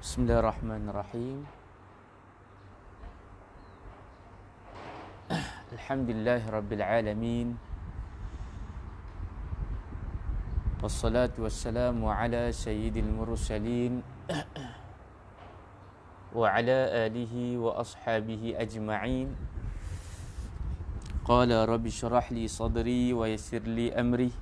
Bismillahirrahmanirrahim. Alhamdulillahirabbil alamin. Wassalatu wassalamu ala sayyidil mursalin wa ala alihi wa ashabihi ajma'in. Qala rabbi shrah li sadri wa yassir li amri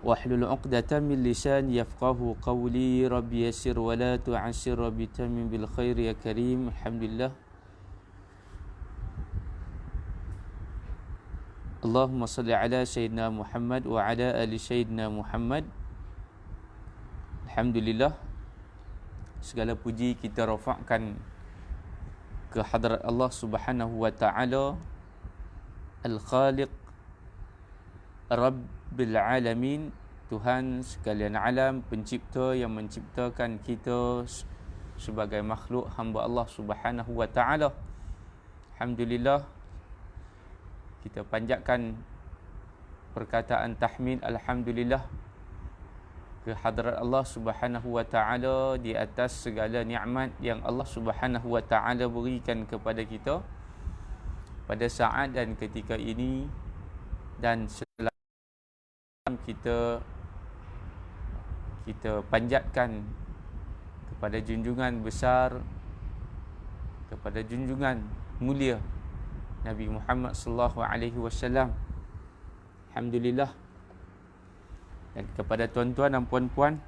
wahlul 'uqdatam min lisani yafqahu qawli. Rabbi yassir wa la tu'assir, rabbi tamim bil khair ya karim. Alhamdulillah. Allahumma salli ala sayyidina Muhammad wa ala ali sayyidina Muhammad. Alhamdulillah, segala puji kita rafa'kan ke hadrat Allah Subhanahu wa taala, Al-Khaliq Rabbil Alamin, Tuhan sekalian alam, pencipta yang menciptakan kita sebagai makhluk hamba Allah Subhanahu wa taala. Alhamdulillah, kita panjatkan perkataan tahmid alhamdulillah ke hadrat Allah Subhanahu wa taala di atas segala nikmat yang Allah Subhanahu wa taala berikan kepada kita pada saat dan ketika ini, dan selama kita panjatkan kepada junjungan besar, kepada junjungan mulia Nabi Muhammad sallallahu alaihi wasallam. Alhamdulillah. Dan kepada tuan-tuan dan puan-puan,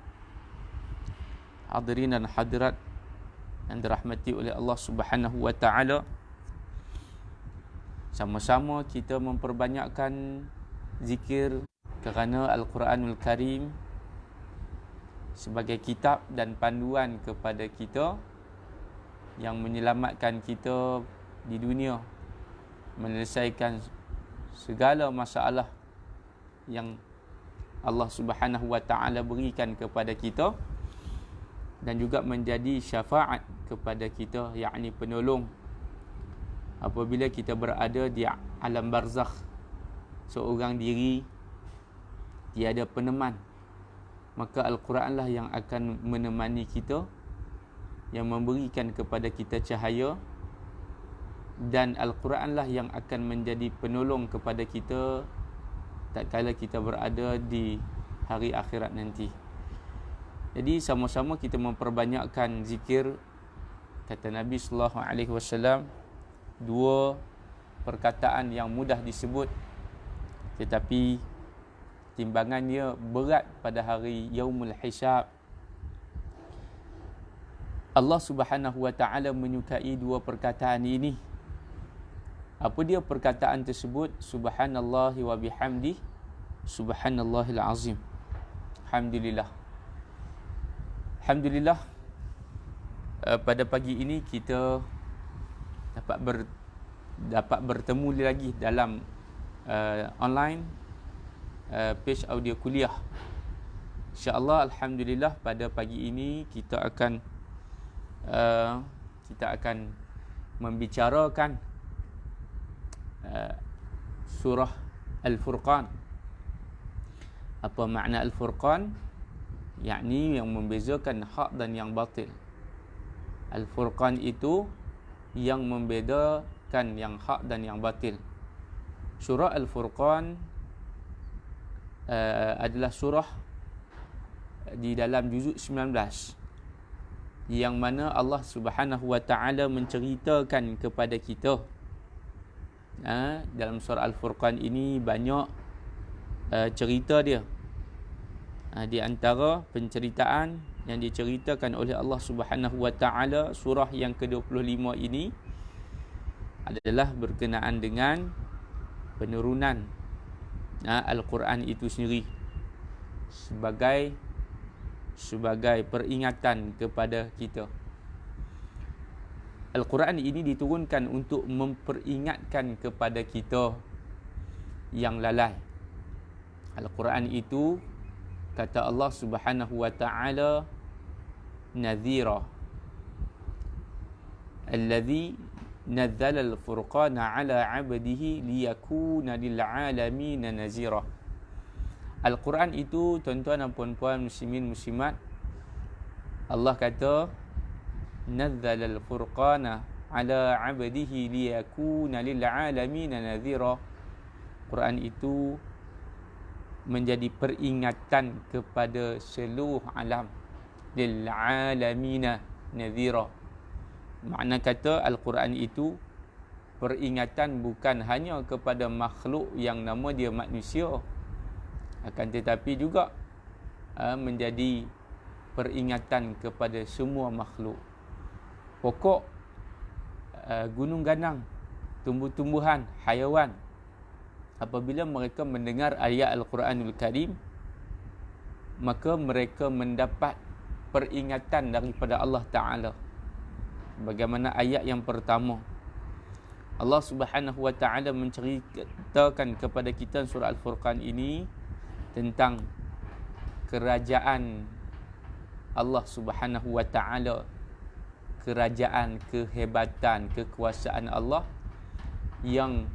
hadirin dan hadirat yang dirahmati oleh Allah Subhanahu wa taala, sama-sama kita memperbanyakkan zikir kerana Al-Quranul Karim sebagai kitab dan panduan kepada kita yang menyelamatkan kita di dunia, menyelesaikan segala masalah yang Allah Subhanahu wa taala berikan kepada kita, dan juga menjadi syafaat kepada kita, yakni penolong apabila kita berada di alam barzakh, seorang diri, tiada peneman, maka Al-Quranlah yang akan menemani kita, yang memberikan kepada kita cahaya, dan Al-Quranlah yang akan menjadi penolong kepada kita tatkala kita berada di hari akhirat nanti. Jadi sama-sama kita memperbanyakkan zikir. Kata Nabi sallallahu alaihi wasallam, dua perkataan yang mudah disebut tetapi timbangannya berat pada hari yaumul hisab. Allah Subhanahu wa taala menyukai dua perkataan ini. Apa dia perkataan tersebut? Subhanallahi wa bihamdi, subhanallahil azim. Alhamdulillah. Alhamdulillah, pada pagi ini kita dapat bertemu lagi dalam online page audio kuliah. InsyaAllah, alhamdulillah, pada pagi ini kita akan membicarakan surah Al-Furqan. Apa makna Al-Furqan? Yakni yang membezakan hak dan yang batil. Al-Furqan itu yang membedakan yang hak dan yang batil. Surah Al-Furqan adalah surah di dalam juzuk 19, yang mana Allah Subhanahu wa taala menceritakan kepada kita. Dalam surah Al-Furqan ini banyak cerita dia. Di antara penceritaan yang diceritakan oleh Allah Subhanahu wa taala, surah yang ke-25 ini adalah berkenaan dengan penurunan Al-Quran itu sendiri sebagai peringatan kepada kita. Al-Quran ini diturunkan untuk memperingatkan kepada kita yang lalai. Al-Quran itu, kata Allah Subhanahu wa taala, nadhira, alladhi nazzala al-furqana ala 'abdihi liyakuna lil 'alamin nazira. Al-Quran itu, tuan-tuan dan puan-puan muslimin muslimat, Allah kata nazzalal furqana ala 'abdihi liyakuna lil 'alamin nadhira. Quran itu menjadi peringatan kepada seluruh alam, lil 'alamin nadhira. Makna kata Al-Quran itu peringatan bukan hanya kepada makhluk yang nama dia manusia, akan tetapi juga menjadi peringatan kepada semua makhluk. Pokok, gunung ganang, tumbuh-tumbuhan, haiwan, apabila mereka mendengar ayat Al-Quranul Karim, maka mereka mendapat peringatan daripada Allah Ta'ala. Bagaimana ayat yang pertama, Allah Subhanahu wa Ta'ala menceritakan kepada kita surah Al-Furqan ini tentang kerajaan Allah Subhanahu wa Ta'ala, kerajaan, kehebatan, kekuasaan Allah yang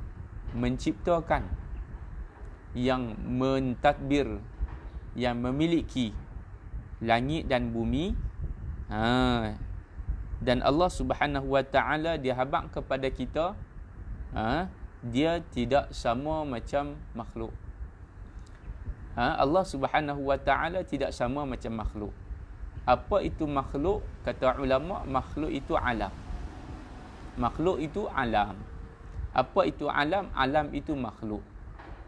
menciptakan, yang mentadbir, yang memiliki langit dan bumi. Dan Allah Subhanahu wa Ta'ala dia habaq kepada kita, dia tidak sama macam makhluk. Allah Subhanahu wa Ta'ala tidak sama macam makhluk. Apa itu makhluk? Kata ulama, makhluk itu alam. Makhluk itu alam. Apa itu alam? Alam itu makhluk.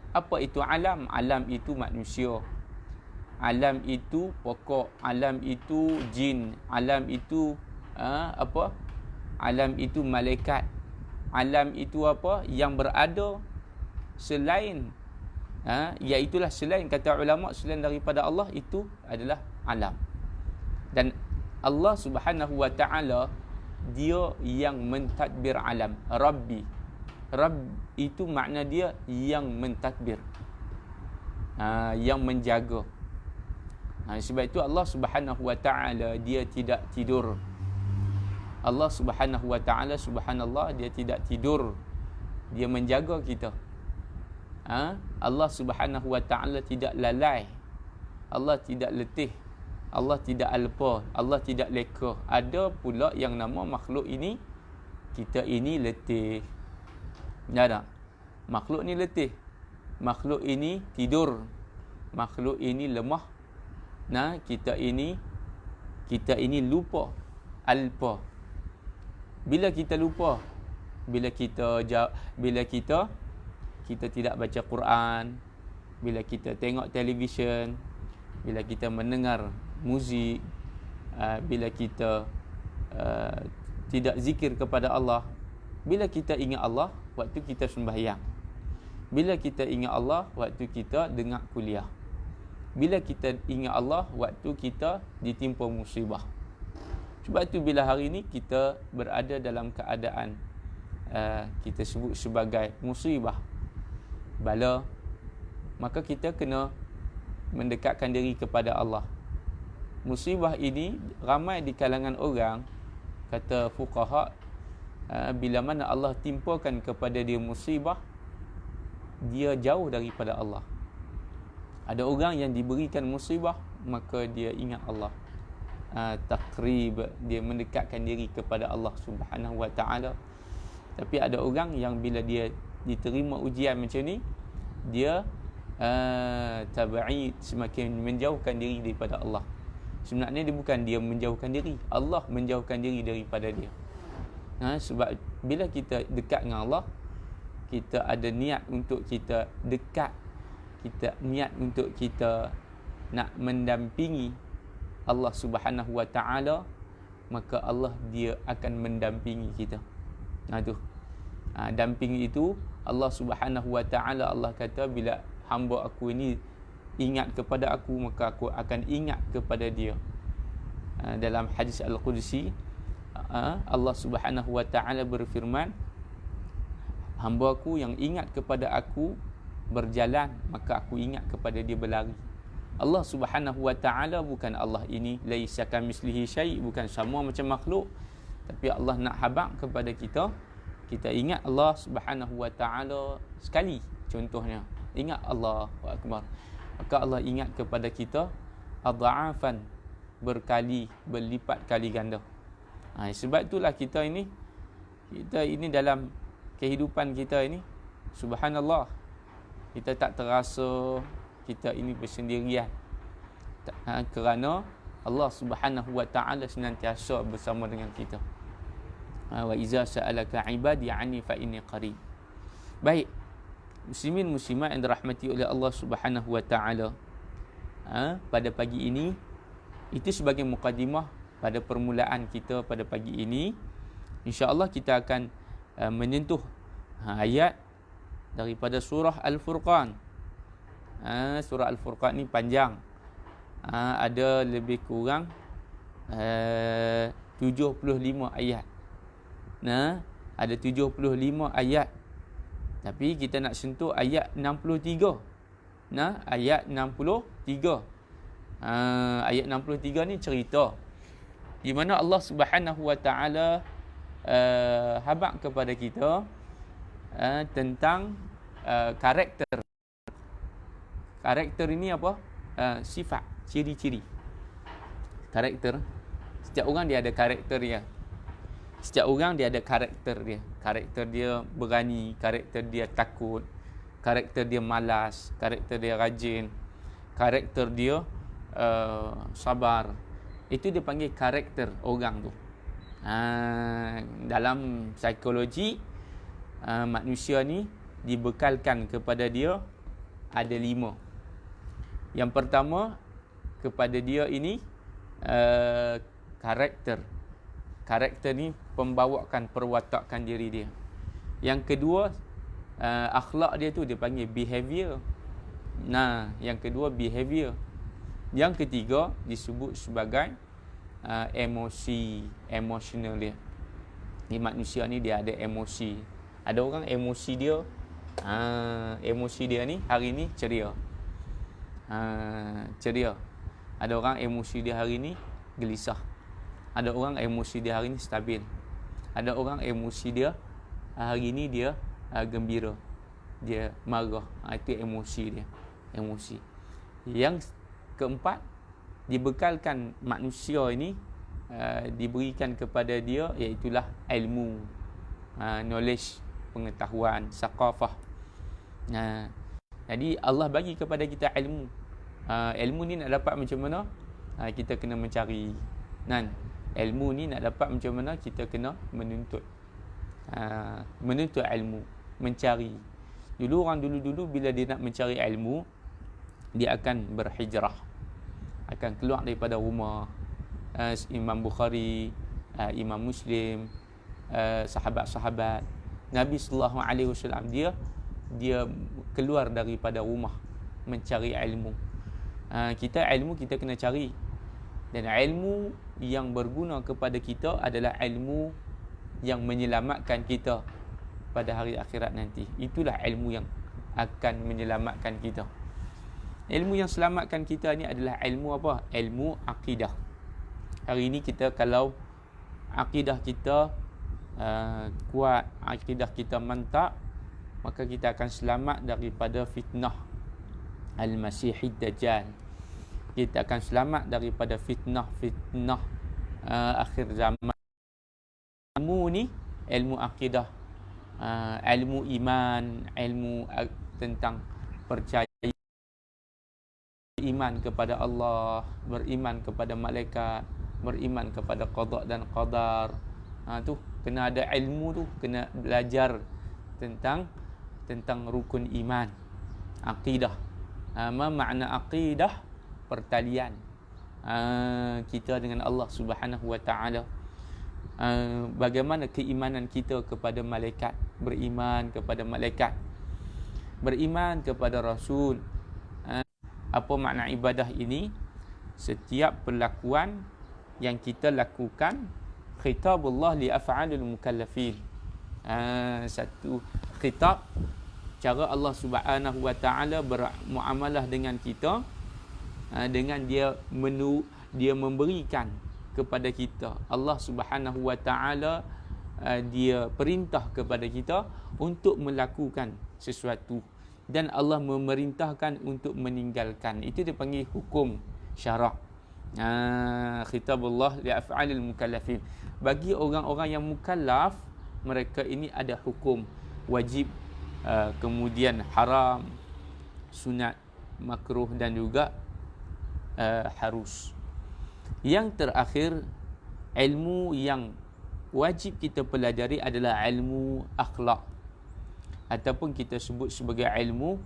Apa itu alam? Alam itu manusia. Alam itu pokok. Alam itu jin. Alam itu alam itu malaikat. Alam itu apa? Yang berada selain, iaitulah selain, kata ulama, selain daripada Allah, itu adalah alam. Dan Allah Subhanahu wa Ta'ala dia yang mentadbir alam. Rabbi, Rabb itu makna dia yang mentadbir, yang menjaga. Sebab itu Allah Subhanahu wa Ta'ala dia tidak tidur. Allah Subhanahu wa Ta'ala, subhanallah, dia tidak tidur, dia menjaga kita. Allah Subhanahu wa Ta'ala tidak lalai, Allah tidak letih, Allah tidak alpa, Allah tidak leka. Ada pula yang nama makhluk ini, kita ini letih. Ya tak? Makhluk ni letih, makhluk ini tidur, makhluk ini lemah. Kita ini lupa, alpa. Bila kita lupa, bila kita tidak baca Quran, bila kita tengok televisyen, bila kita mendengar muzik, bila kita tidak zikir kepada Allah, bila kita ingat Allah waktu kita sembahyang, bila kita ingat Allah waktu kita dengar kuliah, bila kita ingat Allah waktu kita ditimpa musibah. Sebab tu bila hari ni kita berada dalam keadaan kita sebut sebagai musibah, bala, maka kita kena mendekatkan diri kepada Allah. Musibah ini ramai di kalangan orang, kata fuqaha, bila mana Allah timpakan kepada dia musibah, dia jauh daripada Allah. Ada orang yang diberikan musibah, maka dia ingat Allah, takrib, dia mendekatkan diri kepada Allah Subhanahu wa Ta'ala. Tapi ada orang yang bila dia diterima ujian macam ni, dia tab'id, semakin menjauhkan diri daripada Allah. Sebenarnya dia bukan dia menjauhkan diri, Allah menjauhkan diri daripada dia. Sebab bila kita dekat dengan Allah, kita ada niat untuk kita dekat, kita niat untuk kita nak mendampingi Allah Subhanahu wa Ta'ala, maka Allah dia akan mendampingi kita. Dampingi itu Allah Subhanahu wa Ta'ala, Allah kata, bila hamba aku ini ingat kepada aku, maka aku akan ingat kepada dia. Dalam hadis Al-Qudsi, Allah Subhanahu wa Ta'ala berfirman, hamba aku yang ingat kepada aku berjalan, maka aku ingat kepada dia berlari. Allah Subhanahu wa Ta'ala bukan Allah ini laisa kamitslihi syai', bukan sama macam makhluk, tapi Allah nak habaq kepada kita, kita ingat Allah Subhanahu wa Ta'ala sekali. Contohnya, ingat Allahu Akbar. maka Allah ingat kepada kita adha'afan, berlipat kali ganda. Sebab itulah kita ini dalam kehidupan kita ini, subhanallah, kita tak terasa kita ini bersendirian, kerana Allah Subhanahu wa taala senantiasa bersama dengan kita. Wa iza sa'alaka 'ibadi 'anni fa inni qarib. Baik, muslimin muslimat yang dirahmati oleh Allah Subhanahu wa taala, pada pagi ini itu sebagai mukadimah pada permulaan kita pada pagi ini. Insya-Allah kita akan menyentuh ayat daripada surah Al-Furqan. Surah Al-Furqan ni panjang. Ada lebih kurang 75 ayat. Ada 75 ayat. Tapi kita nak sentuh ayat 63. Ayat 63. Ayat 63 ni cerita di mana Allah Subhanahu wa taala habaq kepada kita tentang karakter. Karakter ini apa? Sifat, ciri-ciri. Karakter. Setiap orang dia ada karakter dia. Setiap orang dia ada karakter dia. Karakter dia berani, karakter dia takut, karakter dia malas, karakter dia rajin, karakter dia sabar. Itu dia panggil karakter orang tu. Dalam psikologi, manusia ni dibekalkan kepada dia ada 5. Yang pertama, kepada dia ini karakter. Karakter ni pembawakan perwatakan diri dia. Yang kedua, akhlak dia tu dia panggil behavior. Yang kedua behavior. Yang ketiga disebut sebagai emosi, emotional dia. Di manusia ni dia ada emosi. Ada orang emosi dia ni hari ni ceria. Ceria. Ada orang emosi dia hari ni gelisah. Ada orang emosi dia hari ni stabil. Ada orang emosi dia hari ni dia gembira. Dia marah. Itu emosi dia. Emosi. Yang keempat, dibekalkan manusia ini, diberikan kepada dia iaitulah ilmu, knowledge, pengetahuan, saqafah. Jadi Allah bagi kepada kita ilmu. Ilmu ni nak dapat macam mana? Kita kena mencari. Ilmu ni nak dapat macam mana? Kita kena menuntut. Menuntut ilmu, mencari. Orang dulu bila dia nak mencari ilmu, dia akan berhijrah, akan keluar daripada rumah. Imam Bukhari, Imam Muslim, sahabat-sahabat Nabi sallallahu alaihi wasallam, dia keluar daripada rumah mencari ilmu. Ilmu kita kena cari, dan ilmu yang berguna kepada kita adalah ilmu yang menyelamatkan kita pada hari akhirat nanti. Itulah ilmu yang akan menyelamatkan kita. Ilmu yang selamatkan kita ni adalah ilmu apa? Ilmu akidah. Hari ini kita kalau akidah kita kuat, akidah kita mantap, maka kita akan selamat daripada fitnah Al-Masihid Dajjal. Kita akan selamat daripada fitnah akhir zaman. Ilmu ni, ilmu akidah, ilmu iman, ilmu tentang percaya, beriman kepada Allah, beriman kepada malaikat, beriman kepada qada dan qadar. Tu kena ada ilmu tu, kena belajar tentang rukun iman, akidah. Apa makna akidah? Pertalian kita dengan Allah Subhanahu wa taala. Bagaimana keimanan kita kepada malaikat, beriman kepada malaikat, beriman kepada Rasul. Apa makna ibadah ini? Setiap perlakuan yang kita lakukan, khitabullah li af'alil mukallafin. Satu khitab, cara Allah Subhanahu wa taala bermuamalah dengan kita, dengan dia memberikan kepada kita. Allah Subhanahu wa taala dia perintah kepada kita untuk melakukan sesuatu dan Allah memerintahkan untuk meninggalkan. Itu dipanggil hukum syarak. Khitabullah li af'alil mukallafin. Bagi orang-orang yang mukallaf, mereka ini ada hukum wajib, kemudian haram, sunat, makruh dan juga harus. Yang terakhir, ilmu yang wajib kita pelajari adalah ilmu akhlak, ataupun kita sebut sebagai ilmu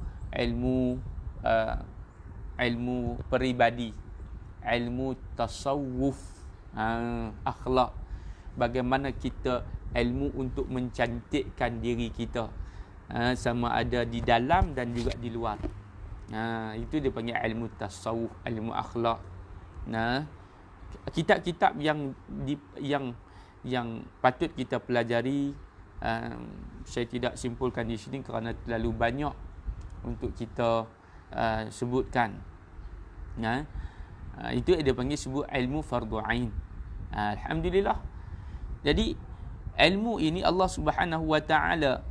peribadi, ilmu tasawuf, akhlak. Bagaimana kita ilmu untuk mencantikkan diri kita, sama ada di dalam dan juga di luar. Itu dia panggil ilmu tasawuf, ilmu akhlak. Kitab-kitab yang patut kita pelajari, saya tidak simpulkan di sini kerana terlalu banyak untuk kita sebutkan. Itu dia panggil sebut ilmu fardu ain. Alhamdulillah. Jadi ilmu ini Allah Subhanahu wa ta'ala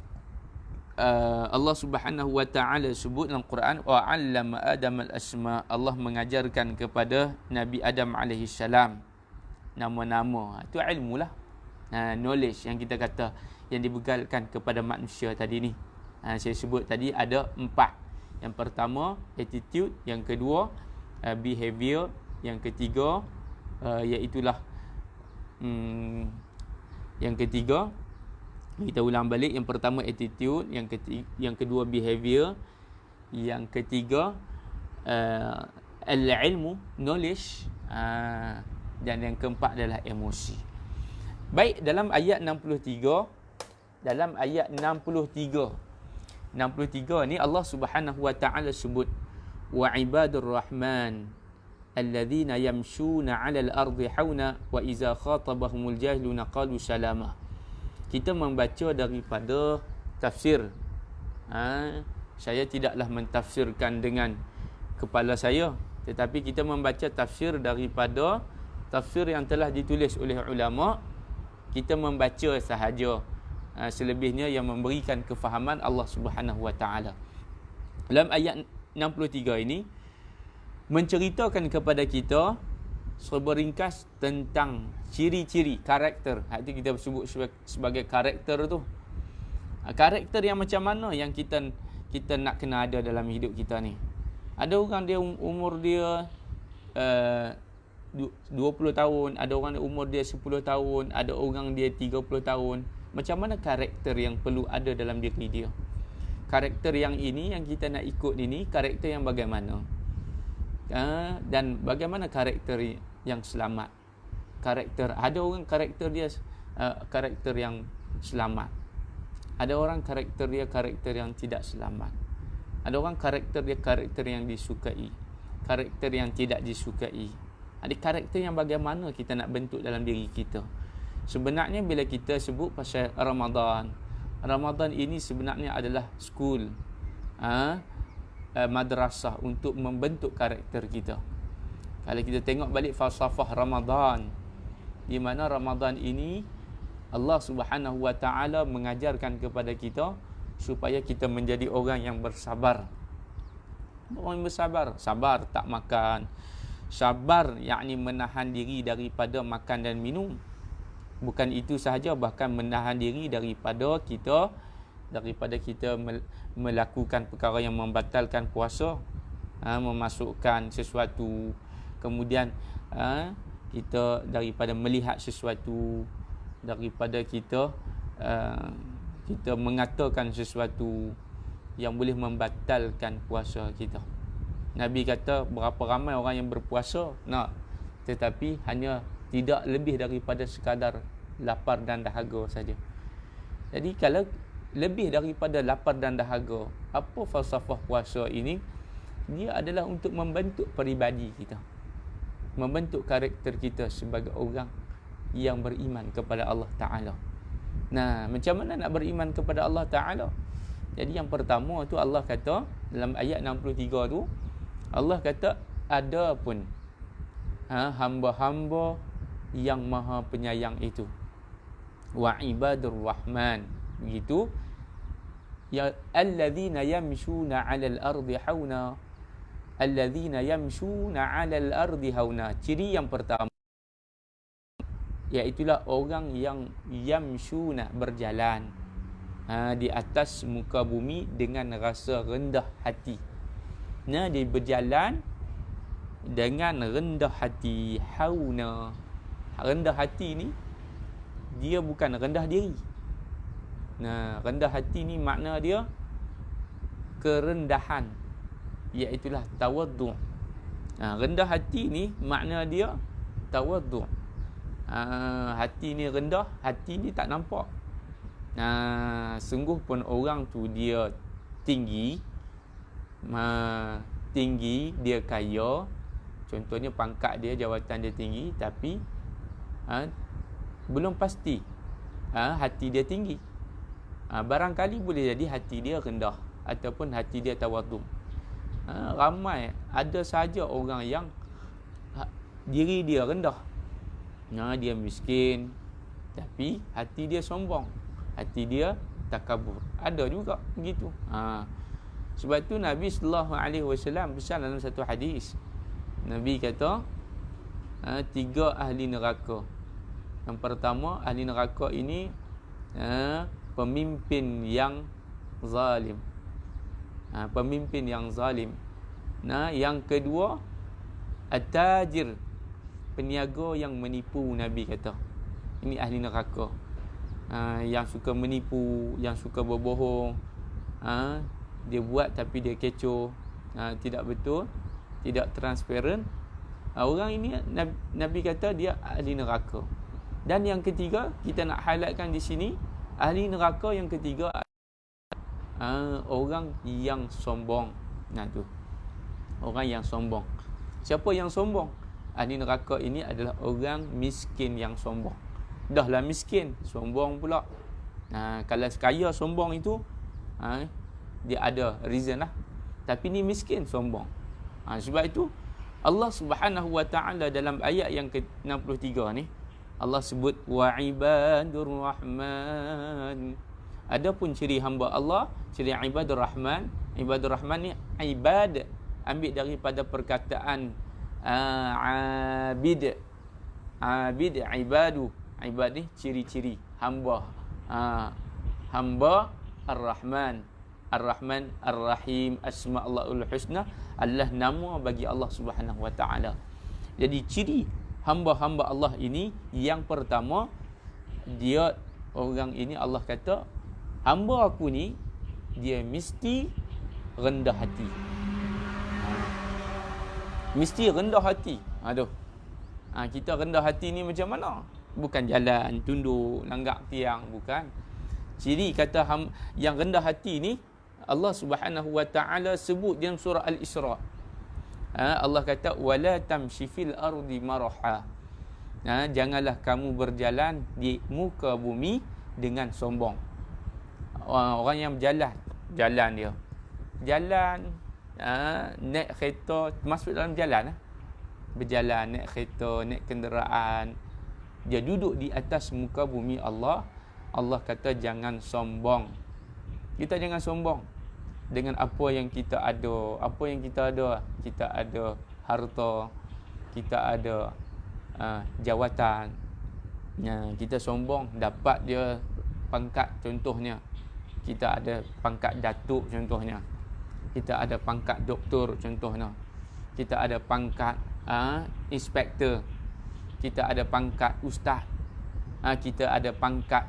sebut dalam Quran, wa 'allama Adam al-asma. Allah mengajarkan kepada Nabi Adam alaihi salam nama-nama. Itu ilmu lah. Knowledge yang kita kata, yang dibekalkan kepada manusia tadi ni. Saya sebut tadi ada 4. Yang pertama attitude, yang kedua behavior, yang ketiga iaitulah yang ketiga, kita ulang balik, yang pertama attitude, yang kedua behavior, yang ketiga al-ilmu, knowledge, dan yang keempat adalah emosi. Baik, dalam ayat 63 ni Allah Subhanahu wa ta'ala sebut wa ibadur rahman alladzina yamshuna 'alal ardi hauna wa iza khatabahumul jahiluna qalu salama. Kita membaca daripada tafsir. Saya tidaklah mentafsirkan dengan kepala saya, tetapi kita membaca tafsir daripada tafsir yang telah ditulis oleh ulama. Kita membaca sahaja, selebihnya yang memberikan kefahaman Allah Subhanahu wa ta'ala. Dalam ayat 63 ini menceritakan kepada kita serba ringkas tentang ciri-ciri karakter. Itu kita sebut sebagai karakter tu. Karakter yang macam mana yang kita nak kena ada dalam hidup kita ni. Ada orang dia umur dia 20 tahun, ada orang umur dia 10 tahun, ada orang dia 30 tahun. Macam mana karakter yang perlu ada dalam diri dia? Karakter yang ini yang kita nak ikut ini, karakter yang bagaimana? Dan bagaimana karakter yang selamat? Ada orang karakter dia karakter yang selamat. Ada orang karakter dia karakter yang tidak selamat. Ada orang karakter dia karakter yang disukai, karakter yang tidak disukai. Ada karakter yang bagaimana kita nak bentuk dalam diri kita. Sebenarnya bila kita sebut pasal Ramadan ini sebenarnya adalah school, madrasah untuk membentuk karakter kita. Kalau kita tengok balik falsafah Ramadan, di mana Ramadan ini Allah Subhanahu wa ta'ala mengajarkan kepada kita supaya kita menjadi orang yang bersabar. Orang yang bersabar, sabar tak makan. Sabar yakni menahan diri daripada makan dan minum. Bukan itu sahaja, bahkan menahan diri daripada kita melakukan perkara yang membatalkan puasa, memasukkan sesuatu, kemudian kita daripada melihat sesuatu, daripada kita mengatakan sesuatu yang boleh membatalkan puasa kita. Nabi kata berapa ramai orang yang berpuasa tetapi hanya tidak lebih daripada sekadar lapar dan dahaga saja. Jadi kalau lebih daripada lapar dan dahaga, apa falsafah puasa ini? Dia adalah untuk membentuk peribadi kita, membentuk karakter kita sebagai orang yang beriman kepada Allah Ta'ala. Macam mana nak beriman kepada Allah Ta'ala? Jadi yang pertama tu Allah kata dalam ayat 63 tu, Allah kata ada pun hamba-hamba yang maha penyayang itu, wa ibadur rahman. Begitu Ya alladzina yamshuna 'alal ardi hauna. Alladzina yamshuna 'alal ardi hauna. Ciri yang pertama iaitulah orang yang yamshuna, berjalan di atas muka bumi dengan rasa rendah hati. Nah, dia berjalan dengan rendah hati. Hauna. Rendah hati ni dia bukan rendah diri. Nah, rendah hati ni makna dia kerendahan, iaitulah tawaddu'. Rendah hati ni makna dia tawaddu'. Hati ni rendah, hati ni tak nampak. Sungguh pun orang tu dia tinggi, dia kaya, contohnya pangkat dia, jawatan dia tinggi, tapi belum pasti hati dia tinggi. Barangkali boleh jadi hati dia rendah ataupun hati dia tawaddu'. Ramai ada saja orang yang diri dia rendah, dia miskin, tapi hati dia sombong, hati dia takabur. Ada juga begitu. Sebab tu Nabi sallallahu alaihi wasallam pesan dalam satu hadis. Nabi kata 3 ahli neraka. Yang pertama, ahli neraka ini pemimpin yang zalim. Pemimpin yang zalim. Yang kedua, at-tajir, peniaga yang menipu. Nabi kata ini ahli neraka. Yang suka menipu, yang suka berbohong, dia buat tapi dia kecoh, tidak betul, tidak transparent. Orang ini Nabi kata dia ahli neraka. Dan yang ketiga, kita nak highlightkan di sini, ahli neraka yang ketiga, orang yang sombong. Tu orang yang sombong. Siapa yang sombong? Ahli neraka ini adalah orang miskin yang sombong. Dahlah miskin, sombong pula. Kalau kaya sombong itu, dia ada reason lah. Tapi ni miskin, sombong. Sebab itu Allah Subhanahu wa ta'ala dalam ayat yang ke-63 ni, Allah sebut wa ibadur rahman. Adapun ciri hamba Allah, ciri ibadur rahman. Ibadur rahman ni ibad, ambil daripada perkataan abid. Abid, ibadu. Ibad ni ciri-ciri hamba. Hamba Ar-Rahman. Ar-Rahman, Ar-Rahim, Asma'ullahul Husna adalah nama bagi Allah Subhanahu wa ta'ala. Jadi ciri hamba-hamba Allah ini, yang pertama, dia orang ini Allah kata, hamba aku ni dia mesti rendah hati. Mesti rendah hati. Kita rendah hati ni macam mana? Bukan jalan tunduk langgak tiang, bukan. Ciri kata yang rendah hati ni Allah Subhanahu wa ta'ala sebut dalam surah Al-Isra. Allah kata wala tamshi fil ardi maraha. Janganlah kamu berjalan di muka bumi dengan sombong. Orang yang jalan dia. Jalan naik kereta, masuk dalam jalan, berjalan, naik kereta, naik kenderaan, dia duduk di atas muka bumi Allah. Allah kata jangan sombong. Kita jangan sombong dengan apa yang kita ada. Apa yang kita ada? Kita ada harta, kita ada jawatan. Kita sombong dapat dia pangkat, contohnya kita ada pangkat datuk, contohnya kita ada pangkat doktor, contohnya kita ada pangkat inspektor, kita ada pangkat ustaz, kita ada pangkat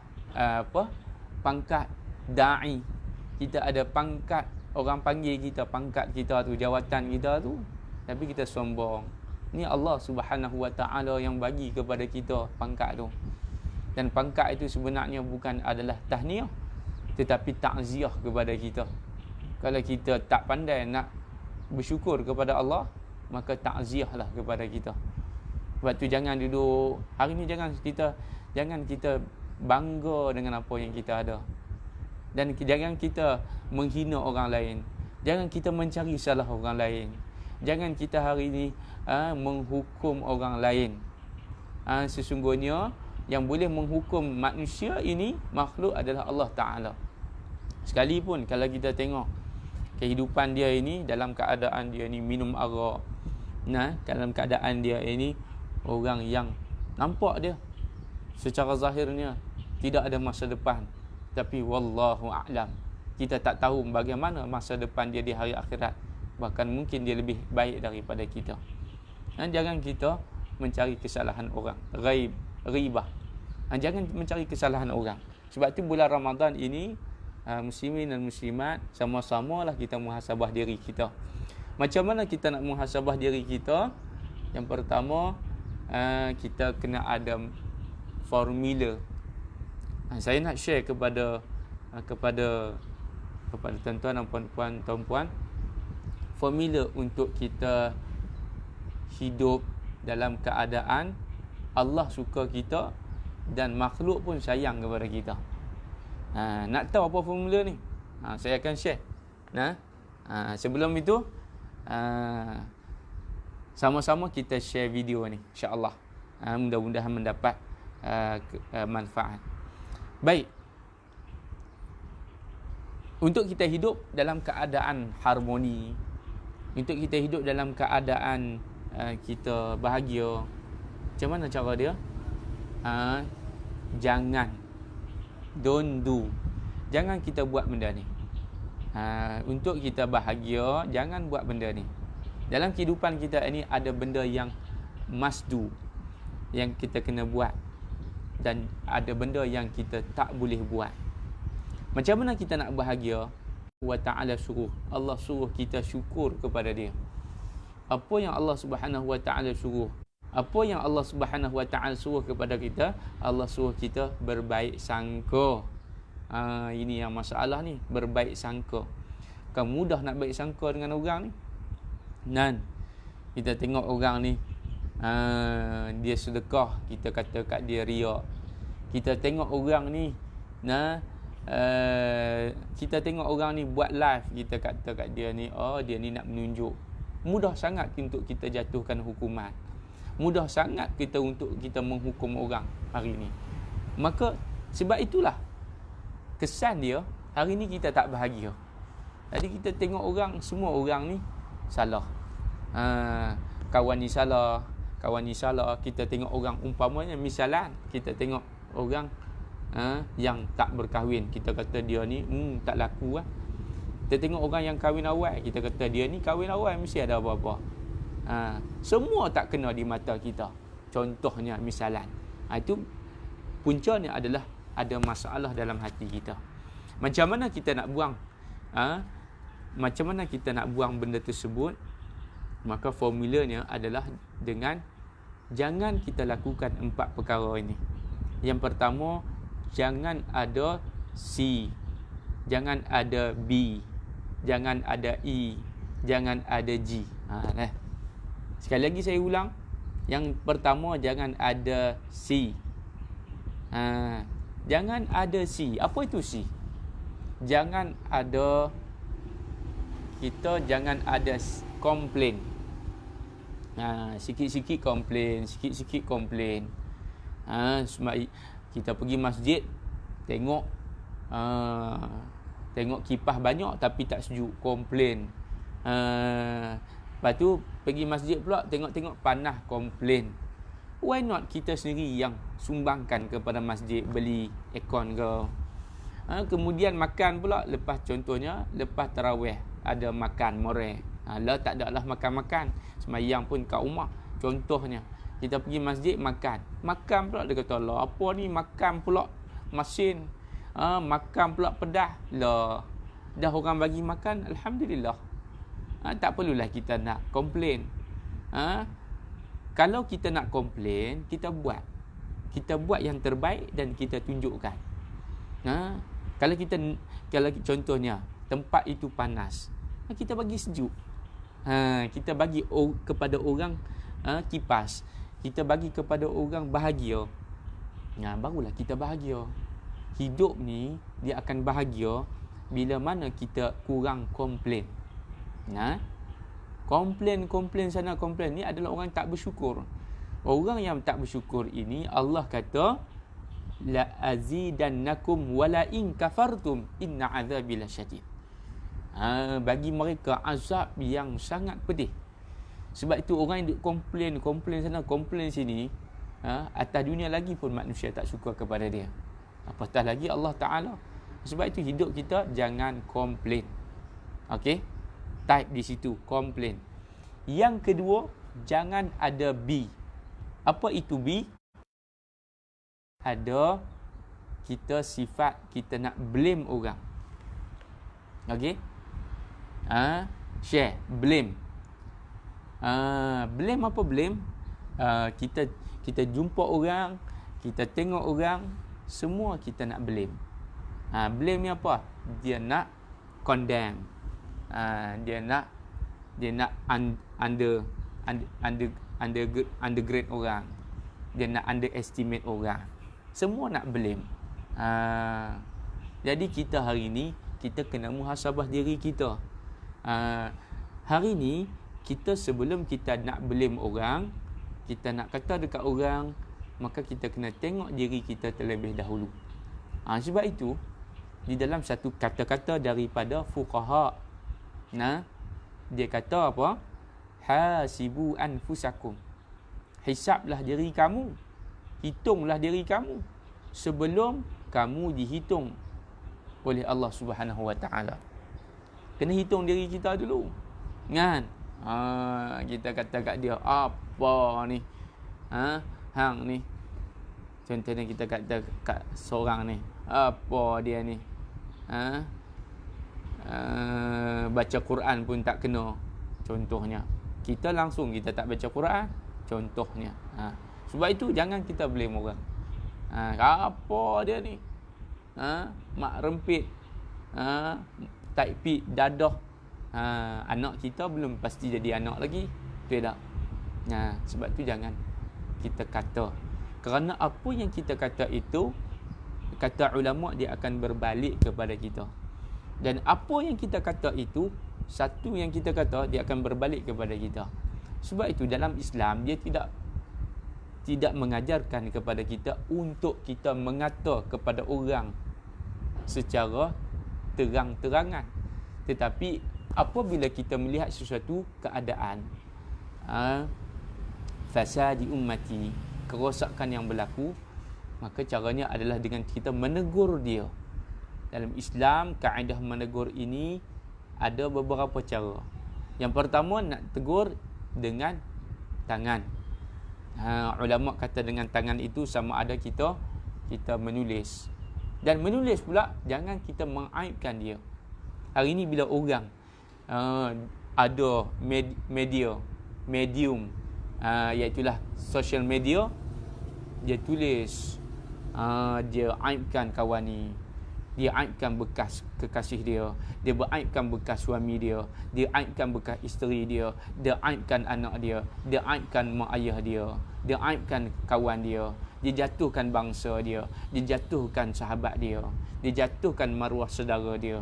pangkat da'i, kita ada pangkat, orang panggil kita, pangkat kita tu, jawatan kita tu, tapi kita sombong. Ni Allah Subhanahu wa ta'ala yang bagi kepada kita pangkat tu. Dan pangkat itu sebenarnya bukan adalah tahniah, tetapi takziah kepada kita. Kalau kita tak pandai nak bersyukur kepada Allah, maka takziahlah kepada kita. Sebab tu jangan duduk hari ni, jangan kita bangga dengan apa yang kita ada. Dan jangan kita menghina orang lain. Jangan kita mencari salah orang lain. Jangan kita hari ini menghukum orang lain. Sesungguhnya yang boleh menghukum manusia ini, makhluk, adalah Allah Ta'ala. Sekalipun kalau kita tengok kehidupan dia ini, dalam keadaan dia ni minum arak, dalam keadaan dia ini orang yang nampak dia secara zahirnya tidak ada masa depan, tapi wallahu a'lam, kita tak tahu bagaimana masa depan dia di hari akhirat. Bahkan mungkin dia lebih baik daripada kita. Jangan kita mencari kesalahan orang, ghibah. Jangan mencari kesalahan orang. Sebab tu bulan Ramadan ini, muslimin dan muslimat, sama-samalah kita muhasabah diri kita. Macam mana kita nak muhasabah diri kita? Yang pertama, kita kena ada formula. Saya nak share kepada tuan-tuan dan puan-puan formula untuk kita hidup dalam keadaan Allah suka kita dan makhluk pun sayang kepada kita. Nak tahu apa formula ni? Saya akan share. Sebelum itu, sama-sama kita share video ni, insya-Allah. Mudah-mudahan mendapat manfaat. Baik. Untuk kita hidup dalam keadaan harmoni, untuk kita hidup dalam keadaan kita bahagia, macam mana cara dia? Don't do. Jangan kita buat benda ni. Untuk kita bahagia, jangan buat benda ni. Dalam kehidupan kita ini ada benda yang must do, yang kita kena buat, dan ada benda yang kita tak boleh buat. Macam mana kita nak bahagia? Allah Ta'ala suruh, Allah suruh kita syukur kepada dia. Apa yang Allah Subhanahu Wa Ta'ala suruh, apa yang Allah Subhanahu Wa Ta'ala suruh kepada kita, Allah suruh kita berbaik sangka. Ini yang masalah ni, berbaik sangka. Kan mudah nak baik sangka dengan orang ni. Dan kita tengok orang ni, dia sedekah, kita kata kat dia riak. Kita tengok orang ni, kita tengok orang ni buat live, kita kata kat dia ni, dia ni nak menunjuk. Mudah sangat untuk kita jatuhkan hukuman. Mudah sangat kita untuk kita menghukum orang hari ni. Maka sebab itulah kesan dia hari ni kita tak bahagia. Jadi kita tengok orang, semua orang ni salah. Kawan ni salah, kawan ni salah. Kita tengok orang, umpamanya misalan kita tengok orang yang tak berkahwin, kita kata dia ni tak laku lah. Kita tengok orang yang kahwin awal, kita kata dia ni kahwin awal mesti ada apa-apa. Semua tak kena di mata kita. Contohnya misalan, itu puncanya adalah ada masalah dalam hati kita. Macam mana kita nak buang macam mana kita nak buang benda tersebut? Maka formulanya adalah dengan jangan kita lakukan 4 perkara ini. Yang pertama, jangan ada C, jangan ada B, jangan ada E, jangan ada G. Sekali lagi saya ulang. Yang pertama, jangan ada C. Jangan ada C. Apa itu C? Jangan ada, kita jangan ada komplain. Sikit-sikit komplain, sikit-sikit komplain. Kita pergi masjid, tengok kipas banyak tapi tak sejuk, komplain. Lepas tu pergi masjid pula, tengok panas, komplain. Why not kita sendiri yang sumbangkan kepada masjid, beli aircon ke? Kemudian makan pula, lepas contohnya lepas tarawih ada makan moreh. Tak ada lah makan-makan, semayang pun kat rumah. Contohnya kita pergi masjid, makan pula, dia kata Allah, apa ni makan pula masin, makan pula pedas lah. Dah orang bagi makan, alhamdulillah. Tak perlulah kita nak komplain. Kalau kita nak komplain, kita buat yang terbaik dan kita tunjukkan. Kalau contohnya tempat itu panas, kita bagi sejuk. Kita bagi kepada orang kipas, kita bagi kepada orang bahagia. Barulah kita bahagia. Hidup ni dia akan bahagia bila mana kita kurang komplain. Komplain sana, komplain ni adalah orang tak bersyukur. Orang yang tak bersyukur ini, Allah kata la azidannakum wala in kafartum inna azabi lasyadid. Bagi mereka azab yang sangat pedih. Sebab itu orang yang duk komplain sana, komplain sini, atas dunia lagi pun manusia tak suka kepada dia. Apatah lagi Allah Ta'ala. Sebab itu hidup kita jangan komplain. Okey? Type di situ, komplain. Yang kedua, jangan ada B. Apa itu B? Ada kita sifat kita nak blame orang. Okey? Share, blame. Blame apa blame? Kita jumpa orang, kita tengok orang, semua kita nak blame. Blame ni apa? Dia nak condemn. Dia nak undergrade orang. Dia nak underestimate orang. Semua nak blame. Jadi kita hari ni kita kena muhasabah diri kita. Hari ni kita sebelum kita nak blame orang, kita nak kata dekat orang, maka kita kena tengok diri kita terlebih dahulu. Sebab itu di dalam satu kata-kata daripada fuqaha, dia kata apa? Hasibu anfusakum. Hisablah diri kamu. Hitunglah diri kamu sebelum kamu dihitung oleh Allah Subhanahu Wa Taala. Kena hitung diri kita dulu. Kan? Kita kata kat dia, apa ni? Hang ni. Contohnya kita kata kat seorang ni, apa dia ni? Baca Quran pun tak kena. Contohnya. Kita langsung kita tak baca Quran. Contohnya. Sebab itu jangan kita blame orang. Apa dia ni? Mak rempit. Taipik dadah. Anak kita belum pasti jadi anak lagi. Betul tak? Sebab tu jangan kita kata. Kerana apa yang kita kata itu, kata ulama, dia akan berbalik kepada kita. Dan apa yang kita kata itu, satu yang kita kata, dia akan berbalik kepada kita. Sebab itu dalam Islam, dia tidak mengajarkan kepada kita untuk kita mengata kepada orang secara terang-terangan. Tetapi apabila kita melihat sesuatu keadaan fasadi ummati, kerosakan yang berlaku, maka caranya adalah dengan kita menegur dia. Dalam Islam, kaedah menegur ini ada beberapa cara. Yang pertama, nak tegur dengan tangan. Ulama kata dengan tangan itu sama ada kita menulis. Dan menulis pula, jangan kita mengaibkan dia. Hari ini bila orang ada medium, iaitulah social media, dia tulis, dia aibkan kawan ni, dia aibkan bekas kekasih dia, dia beraibkan bekas suami dia, dia aibkan bekas isteri dia, dia aibkan anak dia, dia aibkan mak ayah dia, dia aibkan kawan dia, dia jatuhkan bangsa dia, dia jatuhkan sahabat dia, dia jatuhkan maruah saudara dia.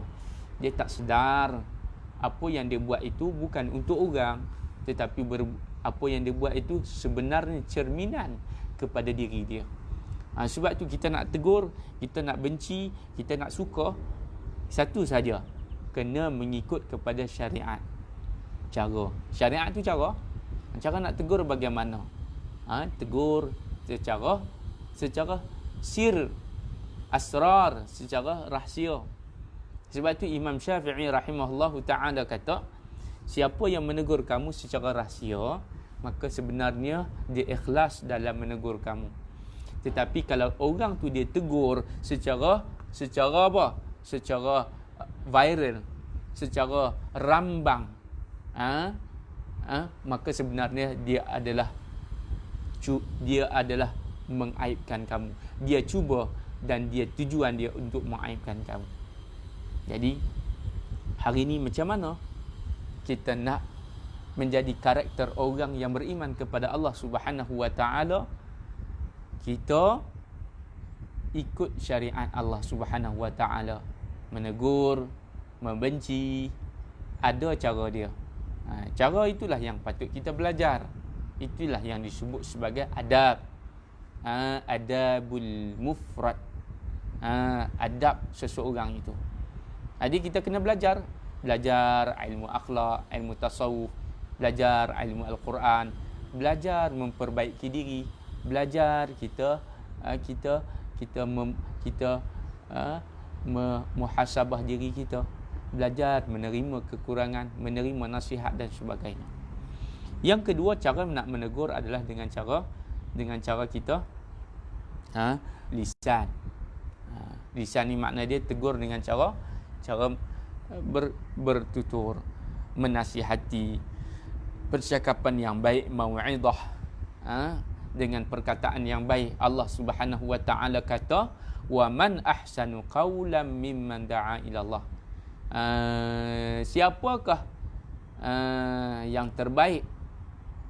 Dia tak sedar apa yang dia buat itu bukan untuk orang, tetapi apa yang dia buat itu sebenarnya cerminan kepada diri dia. Sebab tu kita nak tegur, kita nak benci, kita nak suka, satu saja, kena mengikut kepada syariat. Cara syariat tu cara nak tegur bagaimana? Tegur secara sir, asrar, secara rahsia. Sebab tu Imam Syafi'i rahimahullahu ta'ala kata, siapa yang menegur kamu secara rahsia, maka sebenarnya dia ikhlas dalam menegur kamu. Tetapi kalau orang tu dia tegur secara apa? Secara viral, secara rambang, maka sebenarnya dia adalah mengaibkan kamu. Dia cuba dan tujuan dia untuk mengaibkan kamu. Jadi hari ini macam mana kita nak menjadi karakter orang yang beriman kepada Allah Subhanahu Wa Taala? Kita ikut syariat Allah Subhanahu Wa Taala. Menegur, membenci, ada cara dia. Cara itulah yang patut kita belajar. Itulah yang disebut sebagai adab. adabul mufrad, adab seseorang itu. Jadi kita kena belajar ilmu akhlak, ilmu tasawuf, belajar ilmu Al-Quran, belajar memperbaiki diri, belajar kita muhasabah diri kita, belajar menerima kekurangan, menerima nasihat dan sebagainya. Yang kedua, cara nak menegur adalah dengan cara kita lisan. Lisan ni makna dia tegur dengan cara bertutur, menasihati, percakapan yang baik, mau'izah, dengan perkataan yang baik. Allah Subhanahu wa taala kata, wa man ahsanu qawlan mimman da'a ila Allah. Siapakah yang terbaik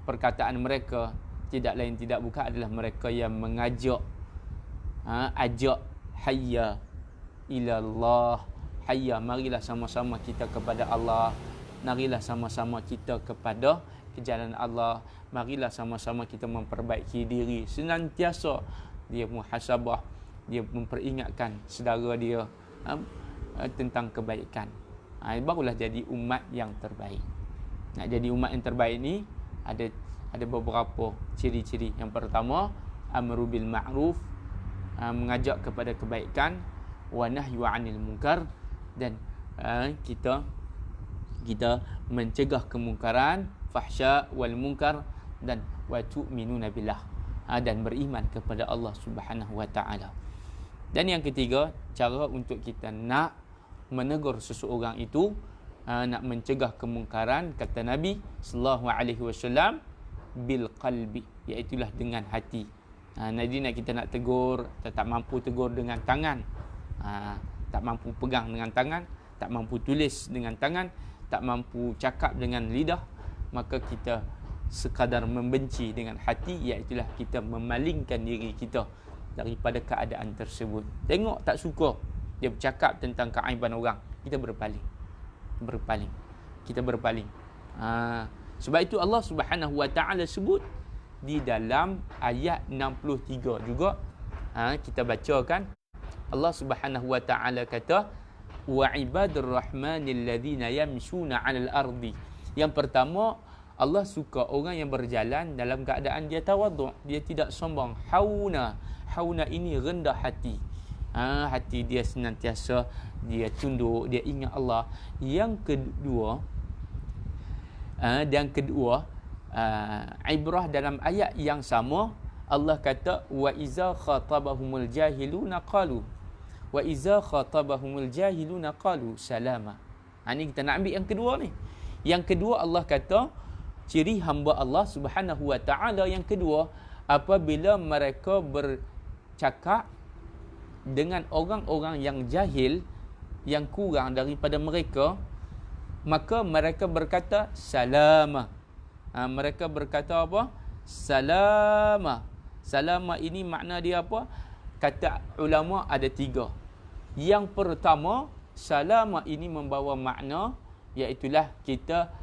perkataan mereka, tidak lain tidak bukan adalah mereka yang mengajak, ajak, hayya ila Allah, hayya, marilah sama-sama kita kepada Allah, marilah sama-sama kita kepada jalan Allah, marilah sama-sama kita memperbaiki diri. Senantiasa dia muhasabah, dia memperingatkan saudara dia tentang kebaikan. Barulah jadi umat yang terbaik. Nak jadi umat yang terbaik ni ada beberapa ciri-ciri. Yang pertama, amru bil ma'ruf, mengajak kepada kebaikan, wa nahyu 'anil munkar, dan kita mencegah kemungkaran, fahsya wal munkar, dan wa tu'minuna billah, dan beriman kepada Allah Subhanahu wa taala. Dan yang ketiga, cara untuk kita nak menegur seseorang itu, nak mencegah kemungkaran, kata Nabi sallallahu alaihi wasallam, bil qalbi, iaitu dengan hati. Jadi kita nak tegur, tak mampu tegur dengan tangan, tak mampu pegang dengan tangan, tak mampu tulis dengan tangan, tak mampu cakap dengan lidah, maka kita sekadar membenci dengan hati, iaitu kita memalingkan diri kita daripada keadaan tersebut. Tengok tak suka dia bercakap tentang keaiban orang, kita berpaling. Kita berpaling. Sebab itu Allah Subhanahu wa taala sebut di dalam ayat 63 juga, kita bacakan. Allah Subhanahu wa taala kata, wa ibadur rahmanil ladzina yamshuna 'alal ardi. Yang pertama, Allah suka orang yang berjalan dalam keadaan dia tawaduk, dia tidak sombong. Hauna ini rendah hati. Hati dia senantiasa dia tunduk, dia ingat Allah. Yang kedua, ibrah dalam ayat yang sama, Allah kata, wa iza khatabahumul jahiluna qalu, wa iza khatabahumul jahiluna qalu salama. Ini kita nak ambil yang kedua ni. Yang kedua, Allah kata ciri hamba Allah Subhanahu wa taala yang kedua, apabila mereka bercakap dengan orang-orang yang jahil, yang kurang daripada mereka, maka mereka berkata salama. Mereka berkata apa? Salama. Salama ini makna dia apa? Kata ulama ada 3. Yang pertama, salama ini membawa makna, iaitulah kita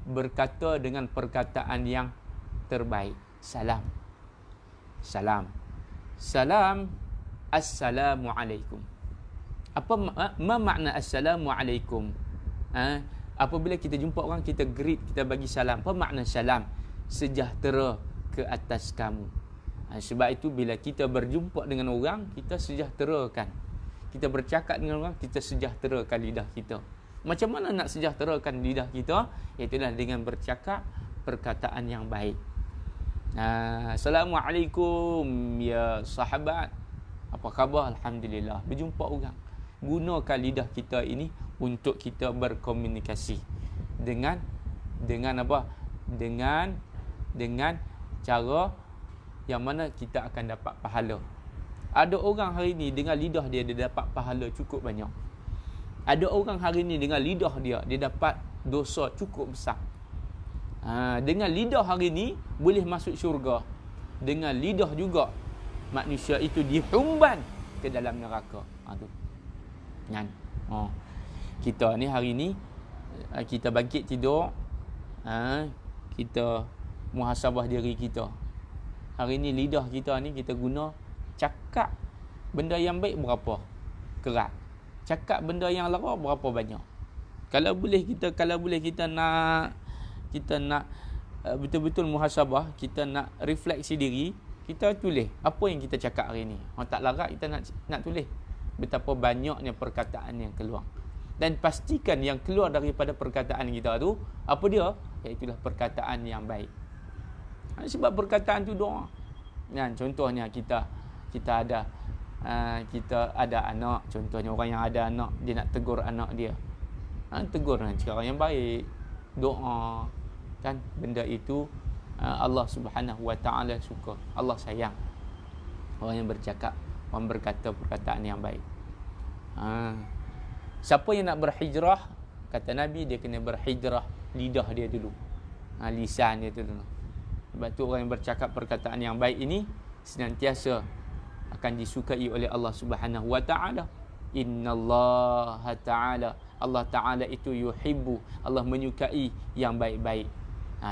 berkata dengan perkataan yang terbaik. Salam. Assalamualaikum. Apa makna assalamualaikum? Apabila kita jumpa orang, kita greet, kita bagi salam. Apa makna salam? Sejahtera ke atas kamu. Sebab itu bila kita berjumpa dengan orang, kita sejahterakan. Kita bercakap dengan orang, kita sejahterakan lidah kita. Macam mana nak sejahterakan lidah kita? Iaitulah dengan bercakap perkataan yang baik. Assalamualaikum ya sahabat, apa khabar? Alhamdulillah. Berjumpa orang, gunakan lidah kita ini untuk kita berkomunikasi dengan apa? Dengan cara yang mana kita akan dapat pahala. Ada orang hari ni dengan lidah dia dapat pahala cukup banyak. Ada orang hari ni dengan lidah dia dapat dosa cukup besar. Dengan lidah hari ni boleh masuk syurga. Dengan lidah juga manusia itu dihumban ke dalam neraka. Kita ni hari ni, kita bangkit tidur, kita muhasabah diri kita. Hari ni lidah kita ni kita guna cakap benda yang baik berapa kerat, cakap benda yang lara berapa banyak. Kalau boleh kita nak betul-betul muhasabah, kita nak refleksi diri, kita tulis apa yang kita cakap hari ni. Orang tak larat kita nak tulis betapa banyaknya perkataan yang keluar. Dan pastikan yang keluar daripada perkataan kita tu apa dia? Iaitulah perkataan yang baik. Sebab perkataan tu doa. Kan, contohnya kita ada anak, contohnya orang yang ada anak, dia nak tegur anak dia. Tegur dengan cara yang baik, doa. Kan, benda itu Allah Subhanahu Wa Taala suka. Allah sayang orang yang bercakap, orang berkata perkataan yang baik. Siapa yang nak berhijrah, kata Nabi, dia kena berhijrah lidah dia dulu, lisan dia dulu. Sebab tu orang yang bercakap perkataan yang baik ini senantiasa akan disukai oleh Allah Subhanahu Wa Taala. Innallaha ta'ala, Allah Ta'ala itu yuhibbu, Allah menyukai yang baik-baik.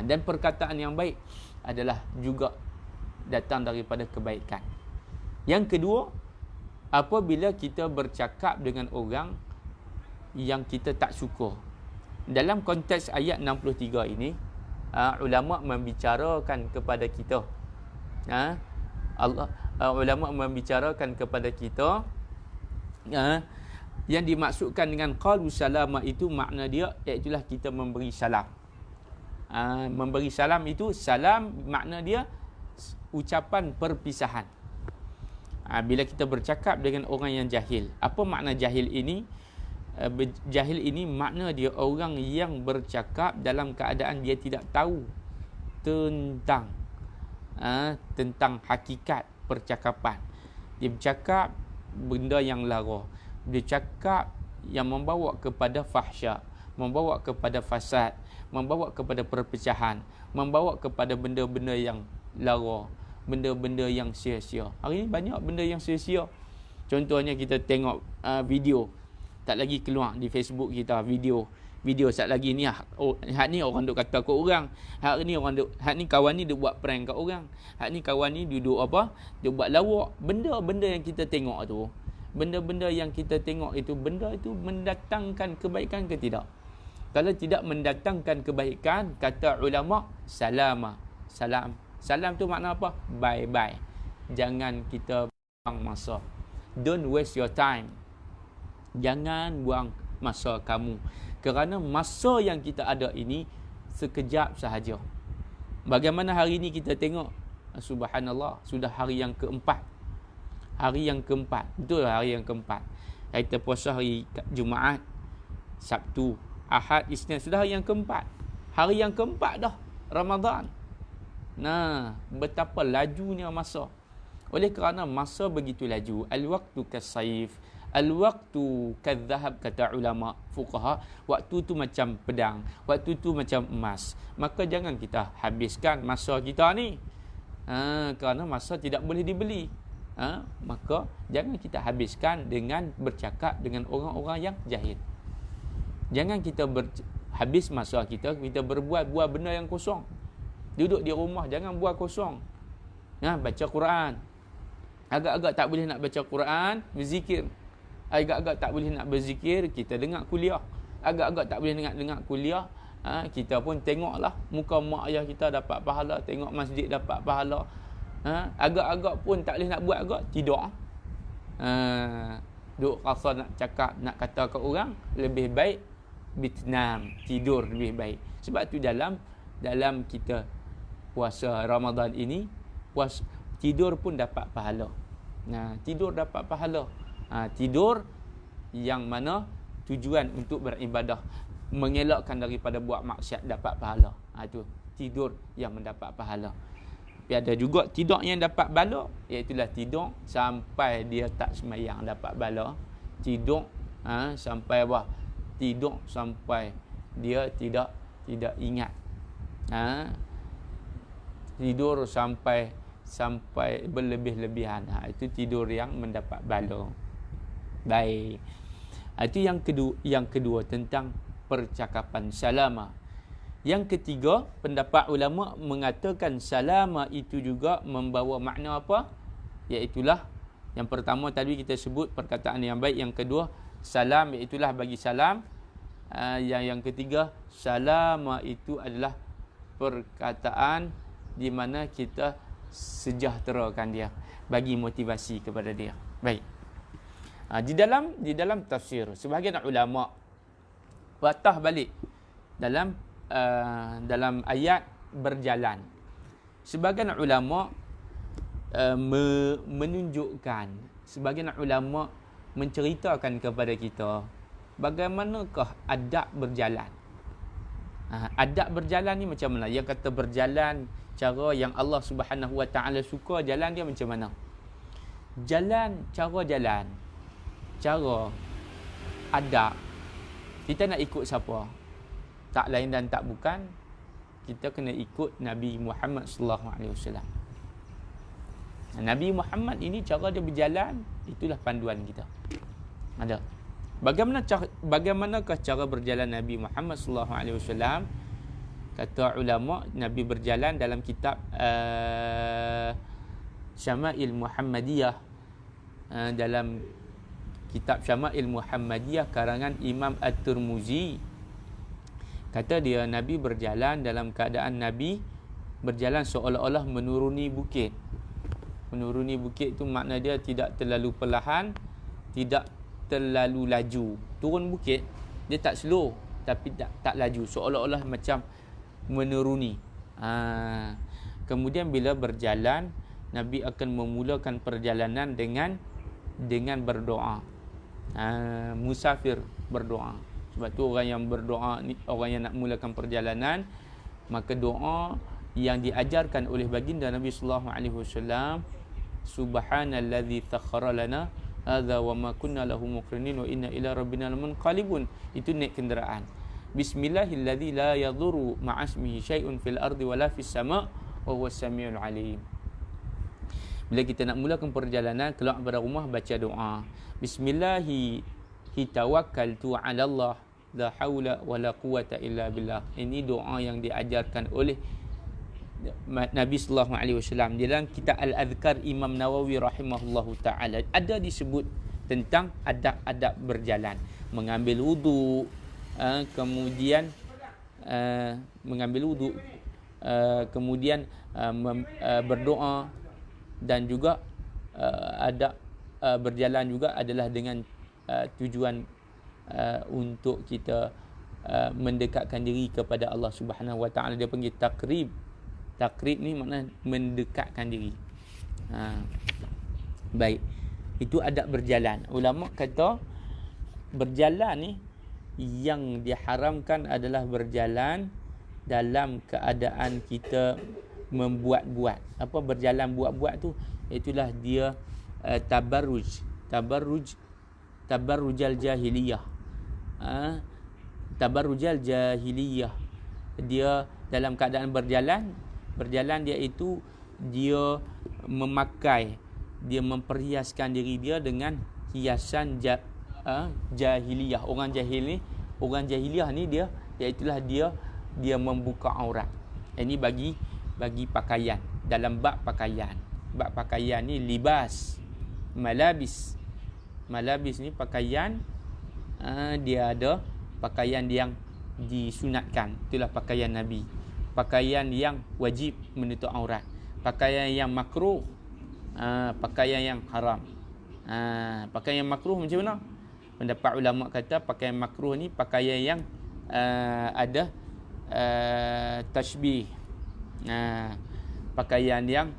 Dan perkataan yang baik adalah juga datang daripada kebaikan. Yang kedua, apabila kita bercakap dengan orang yang kita tak suka. Dalam konteks ayat 63 ini, ulama membicarakan kepada kita, ulama membicarakan kepada kita, yang dimaksudkan dengan qalu salama itu makna dia iaitulah kita memberi salam. Memberi salam itu, salam makna dia ucapan perpisahan. Bila kita bercakap dengan orang yang jahil, apa makna jahil ini? Jahil ini makna dia orang yang bercakap dalam keadaan dia tidak tahu tentang hakikat percakapan. Dia bercakap benda yang lara, dia cakap yang membawa kepada fahsya, membawa kepada fasad, membawa kepada perpecahan, membawa kepada benda-benda yang lara, benda-benda yang sia-sia. Hari ini banyak benda yang sia-sia. Contohnya kita tengok video, tak lagi keluar di Facebook kita, video sat lagi ni, hak ni orang duk kata ke orang, hak ni kawan ni duk buat prank kat orang, hak ni kawan ni duduk duk buat lawak. Benda-benda yang kita tengok tu, benda-benda yang kita tengok itu, benda itu mendatangkan kebaikan ke tidak? Kalau tidak mendatangkan kebaikan, kata ulama, salam tu makna apa? Bye-bye. Jangan kita buang masa. Don't waste your time. Jangan buang masa kamu. Kerana masa yang kita ada ini sekejap sahaja. Bagaimana hari ini kita tengok, subhanallah, sudah hari yang keempat. Betul hari yang keempat. Kita puasa hari Jumaat, Sabtu, Ahad, Isnin, sudah hari yang keempat. Hari yang keempat dah Ramadan. Betapa lajunya masa. Oleh kerana masa begitu laju, al-waqtu kas-sayf, al-waqtu kadh-dhahab, kata ulama fuqaha, waktu tu macam pedang, waktu tu macam emas. Maka jangan kita habiskan masa kita ni. Kerana masa tidak boleh dibeli. Maka jangan kita habiskan dengan bercakap dengan orang-orang yang jahil. Jangan kita habis masa kita berbuat benda yang kosong. Duduk di rumah jangan buat kosong. Baca Quran. Agak-agak tak boleh nak baca Quran, berzikir. Agak-agak tak boleh nak berzikir, kita dengar kuliah. Agak-agak tak boleh dengar kuliah, kita pun tengoklah muka mak ayah kita dapat pahala, tengok masjid dapat pahala. Agak-agak pun tak boleh nak buat agak, tidur. Duk rasa nak cakap, nak kata ke orang, lebih baik bitnam, tidur lebih baik. Sebab tu dalam kita puasa Ramadan ini, tidur pun dapat pahala. Tidur dapat pahala. Tidur yang mana tujuan untuk beribadah, mengelakkan daripada buat maksiat, dapat pahala. Itu tidur yang mendapat pahala. Tapi ada juga tidur yang dapat bala, iaitulah tidur sampai dia tak semayang dapat bala. Tidur sampai tidur sampai dia tidak ingat. Tidur sampai berlebih-lebihan. Itu tidur yang mendapat bala. Baik. Itu yang kedua tentang percakapan salama. Yang ketiga, pendapat ulama mengatakan salama itu juga membawa makna apa? Iaitulah yang pertama tadi kita sebut perkataan yang baik, yang kedua salam iaitulah bagi salam, yang ketiga salama itu adalah perkataan di mana kita sejahterakan dia, bagi motivasi kepada dia. Baik. Di dalam tafsir sebahagian ulama patah balik dalam ayat berjalan. Sebahagian ulama menunjukkan, sebahagian ulama menceritakan kepada kita bagaimanakah adab berjalan. Adab berjalan ni macam mana? Yang kata berjalan cara yang Allah Subhanahu Wa Taala suka, jalan dia macam mana? Cara adab. Kita nak ikut siapa? Tak lain dan tak bukan, kita kena ikut Nabi Muhammad sallallahu alaihi wasallam. Nabi Muhammad ini cara dia berjalan, itulah panduan kita. Ada. Bagaimanakah cara berjalan Nabi Muhammad sallallahu alaihi wasallam? Kata ulama, Nabi berjalan dalam kitab Syama'il Muhammadiyah, dalam kitab Syama'il Muhammadiyah karangan Imam At-Tirmizi. Kata dia, Nabi berjalan dalam keadaan Nabi berjalan seolah-olah menuruni bukit. Menuruni bukit itu makna dia tidak terlalu perlahan, tidak terlalu laju. Turun bukit, dia tak slow tapi tak laju, seolah-olah macam menuruni. Kemudian bila berjalan, Nabi akan memulakan perjalanan dengan berdoa. Musafir berdoa. Sebab tu orang yang berdoa ni, orang yang nak mulakan perjalanan, maka doa yang diajarkan oleh baginda Nabi sallallahu alaihi wasallam, subhanallazi sakhkhara lana hadza wa ma kunna lahu muqrinin wa inna ila rabbina lamunqalibun. Itu naik kenderaan. Bismillahillazi la yadhurru ma'asmihi syai'un fil ardi wala fis sama' wa huwas samiul alim. Bila kita nak mulakan perjalanan, keluar dari rumah, baca doa. Bismillahi tawakkaltu 'ala Allah, la haula wala quwata illa billah. Ini doa yang diajarkan oleh Nabi sallallahu alaihi wasallam dalam kitab Al-Adhkar Imam Nawawi rahimahullahu taala. Ada disebut tentang adab-adab berjalan, mengambil wuduk, kemudian mengambil wuduk, kemudian berdoa, dan juga adab berjalan juga adalah dengan tujuan untuk kita mendekatkan diri kepada Allah Subhanahu Wa Taala. Dia panggil takrib. Takrib ni makna mendekatkan diri. Baik. Itu adab berjalan. Ulama kata berjalan ni yang diharamkan adalah berjalan dalam keadaan kita membuat-buat. Apa berjalan buat-buat tu? Itulah dia tabarrujal jahiliyah. Tabarrujal jahiliyah. Dia dalam keadaan berjalan dia itu dia memakai, dia memperhiaskan diri dia dengan hiasan jahiliyah. Orang jahiliyah ni dia iaitulah dia membuka aurat. Ini bagi pakaian. Dalam bab pakaian ni libas, malabis ni pakaian, dia ada pakaian yang disunatkan, itulah pakaian Nabi. Pakaian yang wajib menutup aurat, pakaian yang makruh, pakaian yang haram. Pakaian yang makruh macam mana? Pendapat ulama kata pakaian makruh ni pakaian yang ada tashbih, pakaian yang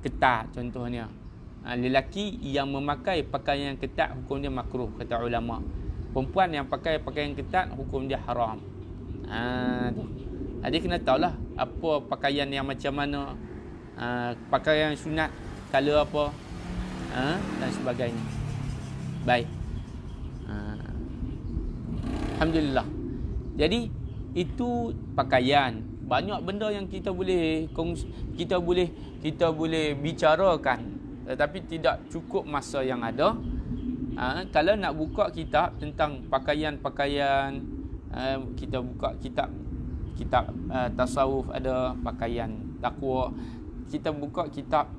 ketat. Contohnya lelaki yang memakai pakaian yang ketat, hukum dia makruh kata ulama. Perempuan yang pakai pakaian ketat, hukum dia haram. Dia kena tahulah apa pakaian yang macam mana, pakaian sunat color apa, dan sebagainya. Baik. Alhamdulillah. Jadi itu pakaian. Banyak benda yang kita boleh bicarakan, tetapi tidak cukup masa yang ada. Kalau nak buka kitab tentang pakaian-pakaian, kita buka kitab tasawuf ada, pakaian takwa. Kita buka kitab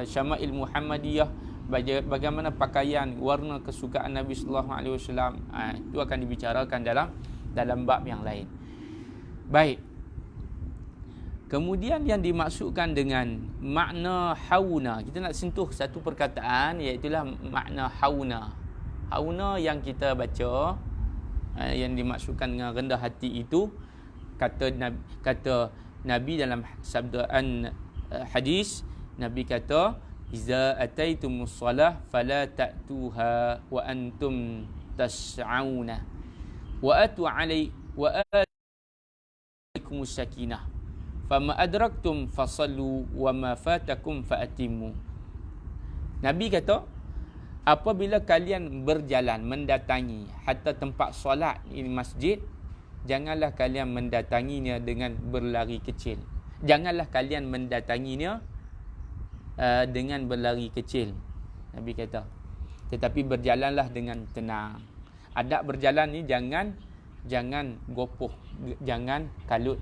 Syama'il Muhammadiyah, bagaimana pakaian, warna kesukaan Nabi sallallahu alaihi wasallam, itu akan dibicarakan dalam bab yang lain. Baik. Kemudian yang dimaksudkan dengan makna hauna, kita nak sentuh satu perkataan, iaitu makna hauna. Hauna yang kita baca, yang dimaksudkan dengan rendah hati itu, kata Nabi dalam sabdaan hadis, Nabi kata, iza ataitumus salah fala ta'tuha wa antum tas'auna wa alaikumus sakinah fama adraktum fasallu wa ma fatakum fa'atimu. Nabi kata, apabila kalian berjalan mendatangi hatta tempat solat ini masjid, janganlah kalian mendatanginya dengan berlari kecil. Janganlah kalian mendatanginya dengan berlari kecil. Nabi kata, tetapi berjalanlah dengan tenang. Adab berjalan ni jangan gopoh, jangan kalut.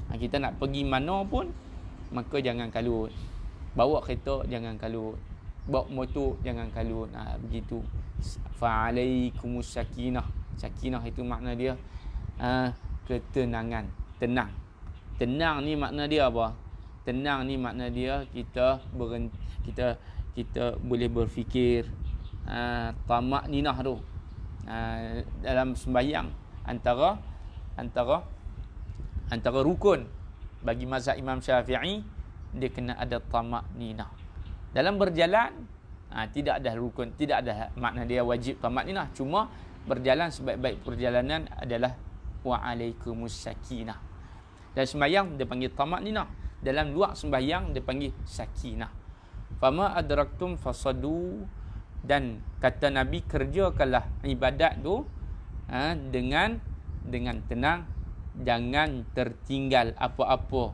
Kita nak pergi mana pun, maka jangan kalut. Bawa kereta jangan kalut, bawa motor jangan kalut. Begitu. Fa'alaikumus sakinah. Sakinah itu makna dia ketenangan, tenang. Tenang ni makna dia apa? Tenang ni makna dia kita boleh berfikir. Tamak ninah tu dalam sembahyang antara rukun bagi mazhab Imam Syafi'i, dia kena ada tamak ninah. Dalam berjalan tidak ada rukun, tidak ada makna dia wajib tamak ninah. Cuma berjalan, sebaik-baik perjalanan adalah wa'alaikumus sakinah. Dan sembahyang dia panggil tamak ninah. Dalam luar sembahyang dia panggil sakinah. Fama adraktum fasadu, dan kata Nabi, kerjakanlah ibadat tu dengan tenang, jangan tertinggal apa-apa.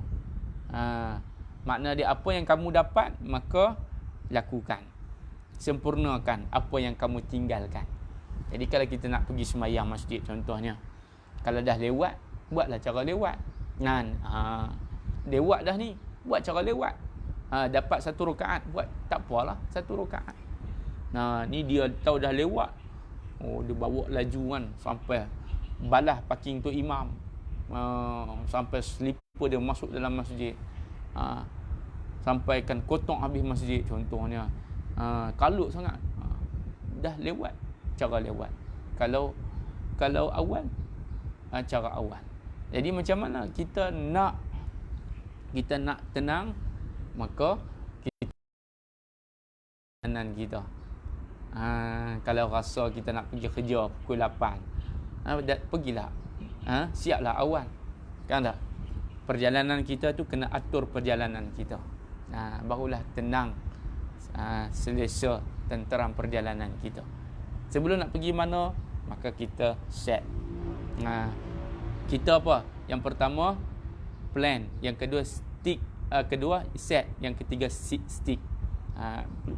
Makna dia, apa yang kamu dapat maka lakukan, sempurnakan apa yang kamu tinggalkan. Jadi kalau kita nak pergi sembahyang masjid contohnya, kalau dah lewat, buatlah cara lewat. Lewat dah ni, buat cara lewat. Dapat satu rakaat, buat tak apalah satu rakaat. Ni dia tahu dah lewat, dia bawa laju kan, sampai balas parking tu imam, sampai slipper dia masuk dalam masjid, sampaikan kotak habis masjid contohnya. Kalut sangat. Dah lewat, cara lewat. Kalau awal, cara awal. Jadi macam mana kita nak tenang, maka kita kalau rasa kita nak pergi kerja pukul 8, pergilah, siaplah awal, kan tak? Perjalanan kita tu kena atur perjalanan kita, barulah tenang, selesa, tenteram perjalanan kita. Sebelum nak pergi mana, maka kita set. Kita apa? Yang pertama plan, yang kedua stick, kedua set, yang ketiga stick.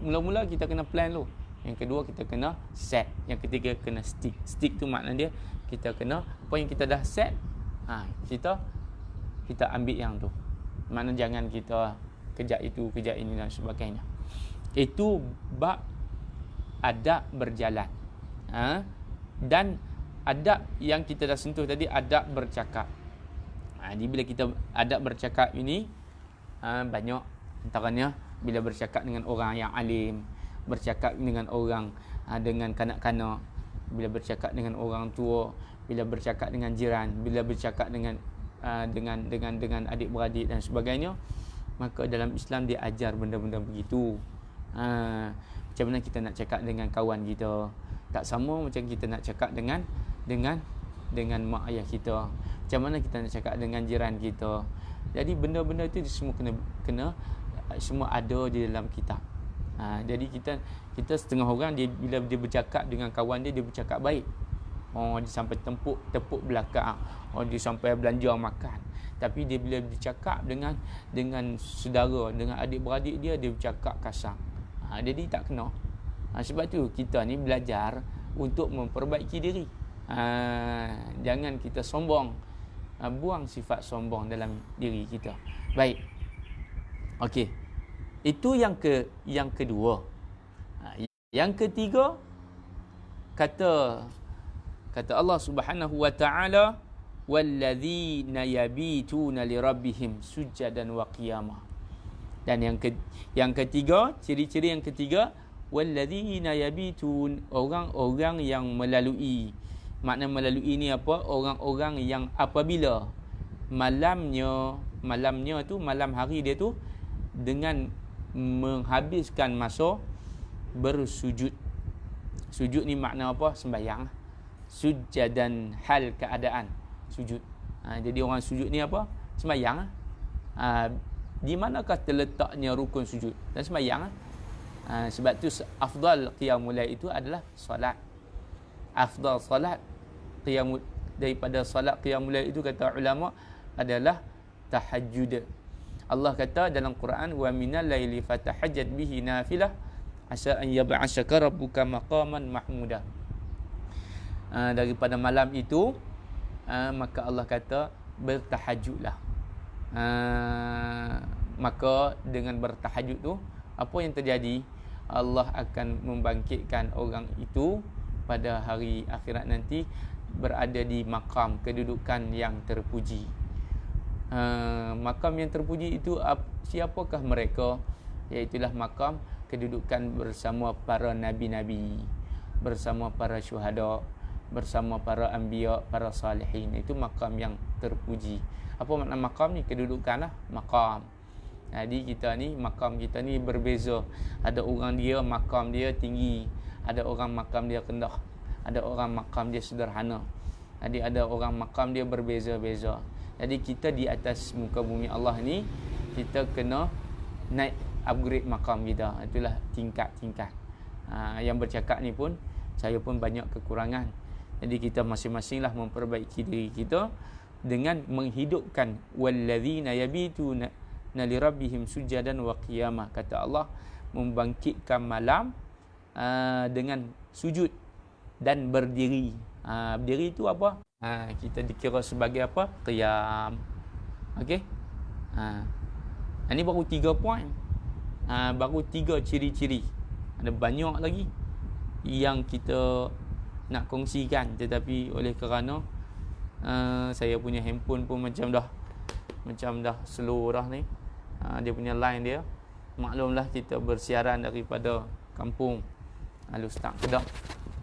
Mula-mula kita kena plan dulu, yang kedua kita kena set, yang ketiga kena stick. Stick tu makna dia kita kena, apa yang kita dah set, kita ambil yang tu. Makna jangan kita kejap itu, kejap ini dan sebagainya. Itu bab adab berjalan. Dan adab yang kita dah sentuh tadi, adab bercakap. Jadi bila kita adab bercakap ini, banyak antaranya bila bercakap dengan orang yang alim, bercakap dengan orang dengan kanak-kanak, bila bercakap dengan orang tua, bila bercakap dengan jiran, bila bercakap dengan adik-beradik dan sebagainya. Maka dalam Islam dia ajar benda-benda begitu. Macam mana kita nak cakap dengan kawan kita, tak sama macam kita nak cakap dengan mak ayah kita. Macam mana kita nak cakap dengan jiran kita. Jadi benda-benda itu semua kena semua ada di dalam kitab. Jadi kita setengah orang, bila dia bercakap dengan kawan dia bercakap baik. Dia sampai tepuk belakang, dia sampai belanja makan. Tapi dia bila bercakap dengan saudara, dengan adik-beradik dia bercakap kasar. Jadi tak kena. Sebab tu kita ni belajar untuk memperbaiki diri. Jangan kita sombong. buang sifat sombong dalam diri kita. Baik. Okey. Itu yang kedua. Yang ketiga, kata Allah Subhanahu wa taala, walladzina yabituna lirabbihim sujadan wa qiyamah. Dan yang ketiga, ciri-ciri yang ketiga, walladzina yabitun, orang-orang yang melalui. Makna melalui ni apa? Orang-orang yang apabila malamnya tu, malam hari dia tu, dengan menghabiskan masa bersujud. Sujud ni makna apa? Sembahyang. Sujadan, hal keadaan sujud. Jadi orang sujud ni apa? Sembahyang. Di manakah terletaknya rukun sujud dan sembahyang? Sebab tu afdal qiyamul lail itu adalah solat. Afdal solat qiyamul, daripada solat qiyamul lail itu kata ulama adalah tahajud. Allah kata dalam Quran, wa minal laili fatahajjat bihi nafilah asa an yab'asaka rabbuka maqaman mahmuda. Daripada malam itu maka Allah kata bertahajudlah. Maka dengan bertahajud tu, apa yang terjadi? Allah akan membangkitkan orang itu pada hari akhirat nanti berada di makam kedudukan yang terpuji. Makam yang terpuji itu siapakah mereka? Iaitulah makam kedudukan bersama para nabi-nabi, bersama para syuhada, bersama para anbiya, para salihin. Itu makam yang terpuji. Apa makna makam ni? Kedudukan lah, makam. Jadi kita ni, makam kita ni berbeza. Ada orang dia makam dia tinggi, ada orang makam dia rendah, ada orang makam dia sederhana. Jadi ada orang makam dia berbeza-beza. Jadi kita di atas muka bumi Allah ni, kita kena naik, upgrade makam kita. Itulah tingkat-tingkat. Yang bercakap ni pun, saya pun banyak kekurangan. Jadi kita masing-masing lah memperbaiki diri kita dengan menghidupkan walladzina yabituna lirabbihim sujadan wa qiyamah. Kata Allah, membangkitkan malam dengan sujud dan berdiri. Berdiri itu apa? Kita dikira sebagai apa? Qiyam. Okey. Ini baru 3 poin. Baru 3 ciri-ciri. Ada banyak lagi yang kita nak kongsikan, tetapi oleh kerana saya punya handphone pun macam dah slow dah ni. Dia punya line dia, maklumlah kita bersiaran daripada kampung Lustak Kedah.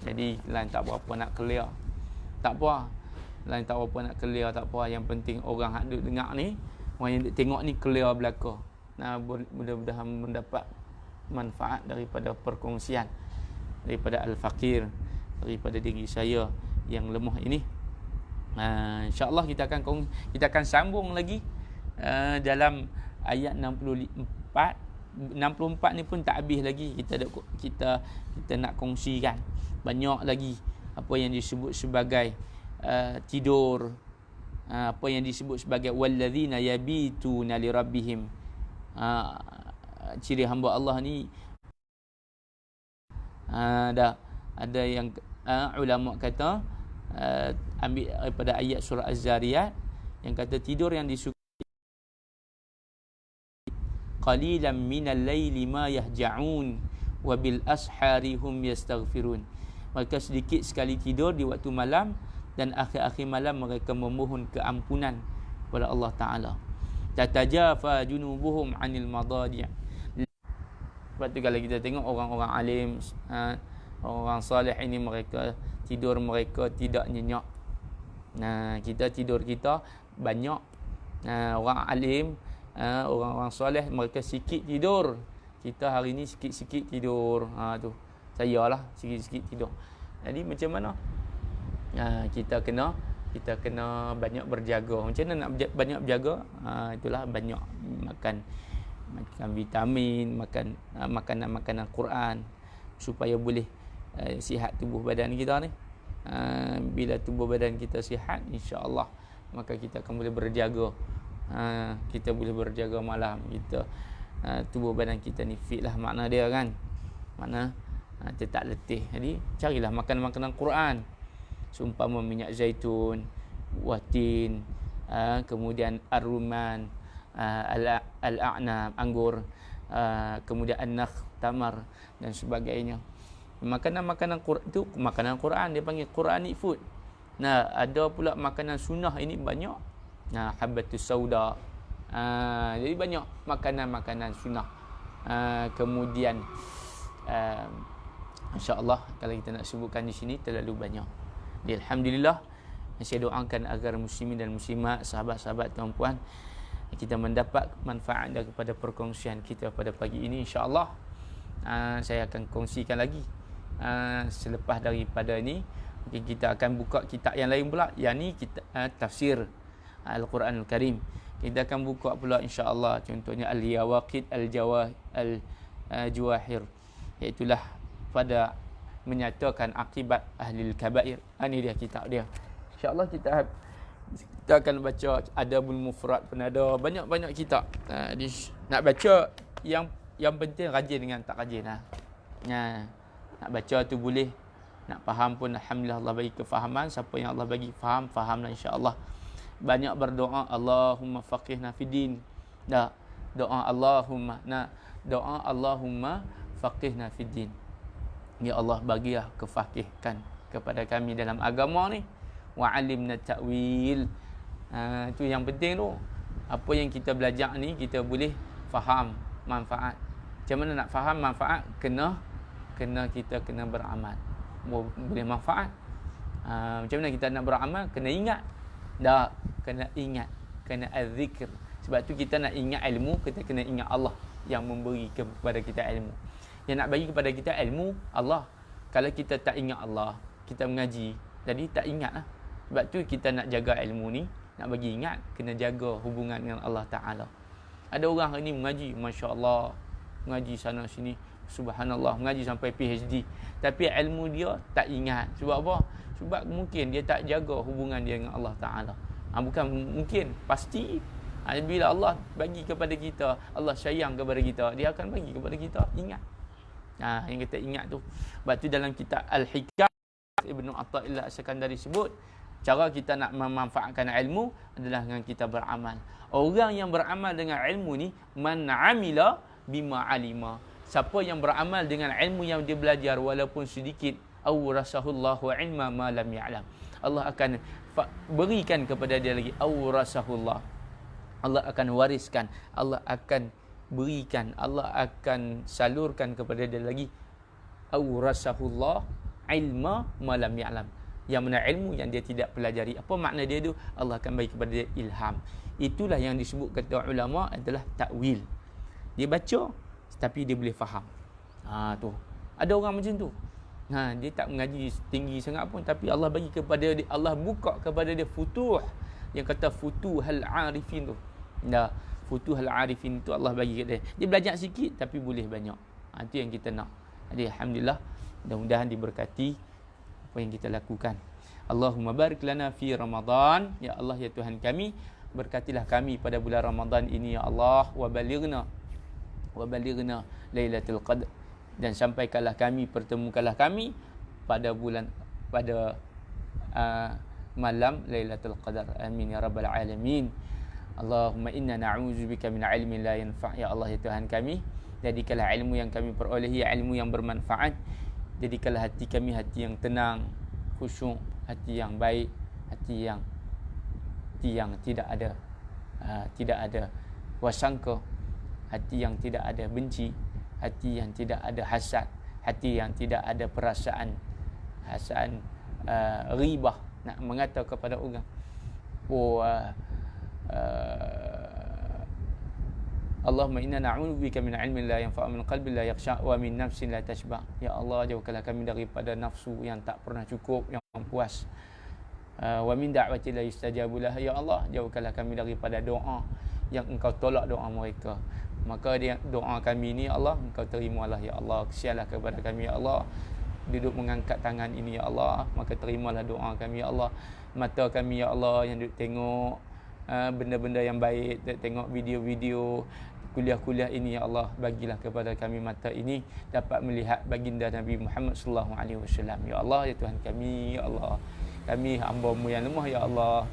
Jadi line tak berapa nak clear. Tak apa, line tak berapa nak clear, tak apa. Yang penting orang hak duk dengar ni, orang yang duk tengok ni clear belaka. Mudah-mudahan mendapat manfaat daripada perkongsian daripada Al-Fakir, daripada diri saya yang lemah ini. InsyaAllah kita akan sambung lagi dalam ayat 64 ni pun tak habis lagi. Kita nak kongsikan banyak lagi apa yang disebut sebagai tidur, apa yang disebut sebagai walladzina yabituna lirabbihim. Ciri hamba Allah ni ada yang ulama kata ambil daripada ayat surah Az-Zariyat yang kata tidur yang disukai qalilan minal laili ma yahja'un wa bil ashari hum yastaghfirun. Mereka sedikit sekali tidur di waktu malam dan akhir-akhir malam mereka memohon keampunan kepada Allah Ta'ala. Tatajafa junubuhum 'anil madadi'. Sebab tu kalau kita tengok orang-orang alim, orang salih ini, mereka tidur mereka tidak nyenyak. Kita tidur kita banyak. Orang alim, orang-orang soleh, mereka sikit tidur. Kita hari ni sikit-sikit tidur. Tu saya lah sikit-sikit tidur. Jadi macam mana? Kita kena banyak berjaga. Macam mana nak banyak berjaga? Itulah banyak makan vitamin, makan makanan-makanan Quran supaya boleh sihat tubuh badan kita ni. Bila tubuh badan kita sihat, insya-Allah maka kita akan boleh berjaga. Kita boleh berjaga malam kita. Tubuh badan kita ni fit lah makna dia kan. Makna tak letih. Jadi carilah makan makanan Quran. Seumpama minyak zaitun, watin, kemudian ar-rumman, al-a'nab, anggur, kemudian an-nakh, tamar dan sebagainya. Makanan-makanan Quran itu makanan Quran, dia panggil Quranic food. Nah, ada pula makanan sunnah ini banyak. Nah, habbatus sauda. Jadi banyak makanan-makanan sunnah. Kemudian insya-Allah kalau kita nak sebutkan di sini terlalu banyak. Jadi alhamdulillah, saya doakan agar muslimin dan muslimat, sahabat-sahabat, tuan-puan, kita mendapat manfaat daripada perkongsian kita pada pagi ini, insya-Allah. Saya akan kongsikan lagi selepas daripada ini. Mungkin kita akan buka kitab yang lain pula, yang ni kita tafsir Al-Quran Al-Karim. Kita akan buka pula insya-Allah, contohnya Al-Yawaqid Al-Jawahir, iaitulah pada menyatakan akibat ahli kabair. Ini dia kitab dia. Insya-Allah kita akan baca Adabul Mufrad pun ada, banyak-banyak kitab. Nak baca yang penting rajin dengan tak rajin. Nak baca tu boleh, nak faham pun alhamdulillah Allah bagi kefahaman. Siapa yang Allah bagi fahamlah insya-Allah. Banyak berdoa Allahumma faqihna fiddin. Doa Allahumma faqihna fiddin. Ya Allah, bagilah kefaqihkan kepada kami dalam agama ni. Wa alimna ta'wil. Itu yang penting tu. Apa yang kita belajar ni kita boleh faham manfaat. Macam mana nak faham manfaat? Kena kita kena beramal. Boleh manfaat. Macam mana kita nak beramal? Kena ingat. Kena ingat. Kena az-zikr. Sebab tu kita nak ingat ilmu, kita kena ingat Allah yang memberi kepada kita ilmu. Yang nak bagi kepada kita ilmu Allah. Kalau kita tak ingat Allah, kita mengaji, jadi tak ingat lah. Sebab tu kita nak jaga ilmu ni, nak bagi ingat, kena jaga hubungan dengan Allah Ta'ala. Ada orang hari ni mengaji, Masya Allah, mengaji sana sini, subhanallah, mengaji sampai PhD, tapi ilmu dia tak ingat. Sebab apa? Sebab mungkin dia tak jaga hubungan dia dengan Allah Ta'ala. Bukan mungkin, pasti. Bila Allah bagi kepada kita, Allah sayang kepada kita, dia akan bagi kepada kita ingat. Yang kita ingat tu. Sebab tu dalam kitab Al-Hikam, Ibnu Athaillah As-Sakandari sebut, cara kita nak memanfaatkan ilmu adalah dengan kita beramal. Orang yang beramal dengan ilmu ni, man amila bima alima. Siapa yang beramal dengan ilmu yang dia belajar walaupun sedikit, awrasahullahu ilma ma lam ya'lam. Allah akan berikan kepada dia lagi, awrasahullah. Allah akan wariskan, Allah akan berikan, Allah akan salurkan kepada dia lagi, awrasahullah ilma ma lam ya'lam. Yang mana ilmu yang dia tidak pelajari. Apa makna dia tu? Allah akan bagi kepada dia ilham. Itulah yang disebut kata ulama adalah takwil. Dia baca tapi dia boleh faham. Tu. Ada orang macam tu. Dia tak mengaji tinggi sangat pun, tapi Allah bagi kepada dia, Allah buka kepada dia futuh. Yang kata futuhal arifin tu. Futuhal arifin tu Allah bagi kepada dia. Dia belajar sikit tapi boleh banyak. Itu yang kita nak. Jadi alhamdulillah, mudah-mudahan diberkati apa yang kita lakukan. Allahumma barik lana fi Ramadan. Ya Allah, ya Tuhan kami, berkatilah kami pada bulan Ramadan ini ya Allah. Wa balighna Lailatul Qadr, dan sampaikanlah kami, pertemukanlah kami pada malam Lailatul Qadar. Amin ya rabbal alamin. Allahumma inna na'udzubika min ilmin la yanfa'. Ya Allah, ya Tuhan kami, jadikanlah ilmu yang kami perolehi ilmu yang bermanfaat. Jadikanlah hati kami hati yang tenang, khusyuk, hati yang baik, hati yang tidak ada wasangka, hati yang tidak ada benci, hati yang tidak ada hasad, hati yang tidak ada perasaan ghibah, nak mengata kepada orang. Allahumma inna na'udzubika min ilmin la yanfa', min qalbin la yakhsha', wa min nafsin la tashba'. Ya Allah, jauhkanlah kami daripada nafsu yang tak pernah cukup, yang puas. Wa min da'wati la yustajabu laha. Ya Allah, jauhkanlah kami daripada doa yang Engkau tolak doa mereka. Maka doa kami ni Allah, Engkau terimalah ya Allah. Kesianlah kepada kami ya Allah, duduk mengangkat tangan ini ya Allah. Maka terimalah doa kami ya Allah. Mata kami ya Allah yang duduk tengok benda-benda yang baik, tengok video-video, kuliah-kuliah ini ya Allah, bagilah kepada kami mata ini dapat melihat baginda Nabi Muhammad sallallahu alaihi wasallam. Ya Allah, ya Tuhan kami, ya Allah, kami hamba-Mu yang lemah ya Allah.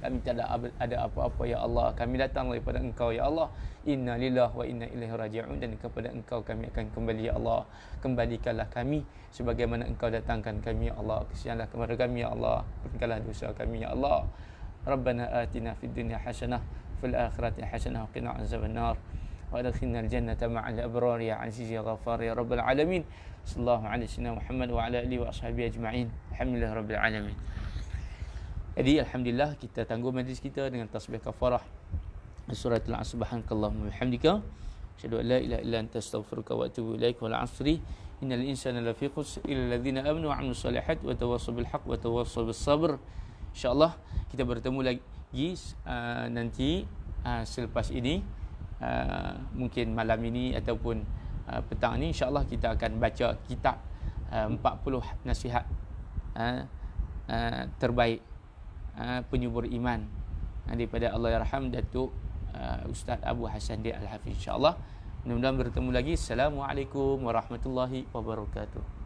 Kami tak ada apa-apa ya Allah. Kami datang daripada Engkau ya Allah. Inna lillahi wa inna ilaihi raji'un. Dan kepada Engkau kami akan kembali ya Allah. Kembalikanlah kami sebagaimana Engkau datangkan kami ya Allah. Kesianlah kepada kami ya Allah. Berikanlah dosa kami ya Allah. Rabbana atina fid dunya hasanah fil akhirati hasanah wa qina azabannar. وأدخلنا الجنة مع الأبرار يا عزيز يا غفار يا رب العالمين. صلى الله على سيدنا محمد وعلى آله وأصحابه أجمعين. الحمد لله رب العالمين. Jadi alhamdulillah kita tangguh majlis kita dengan tasbih kafarah suratul Asr. Subhanakallahumma wa bihamdika asyhadu an la ilaha illa anta astaghfiruka wa atubu ilaik. Wal 'asri innal insana lafi khusr illa alladhina amanu wa 'amilus solihat wa tawassaw bil haqq wa tawassaw bis sabr. Insyaallah kita bertemu lagi nanti selepas ini. Mungkin malam ini ataupun petang ini insya-Allah kita akan baca kitab 40 nasihat terbaik penyubur iman daripada Allahyarham Datuk Ustaz Abu Hassan Dia Al-Hafiz. Insya-Allah mudah-mudahan bertemu lagi. Assalamualaikum warahmatullahi wabarakatuh.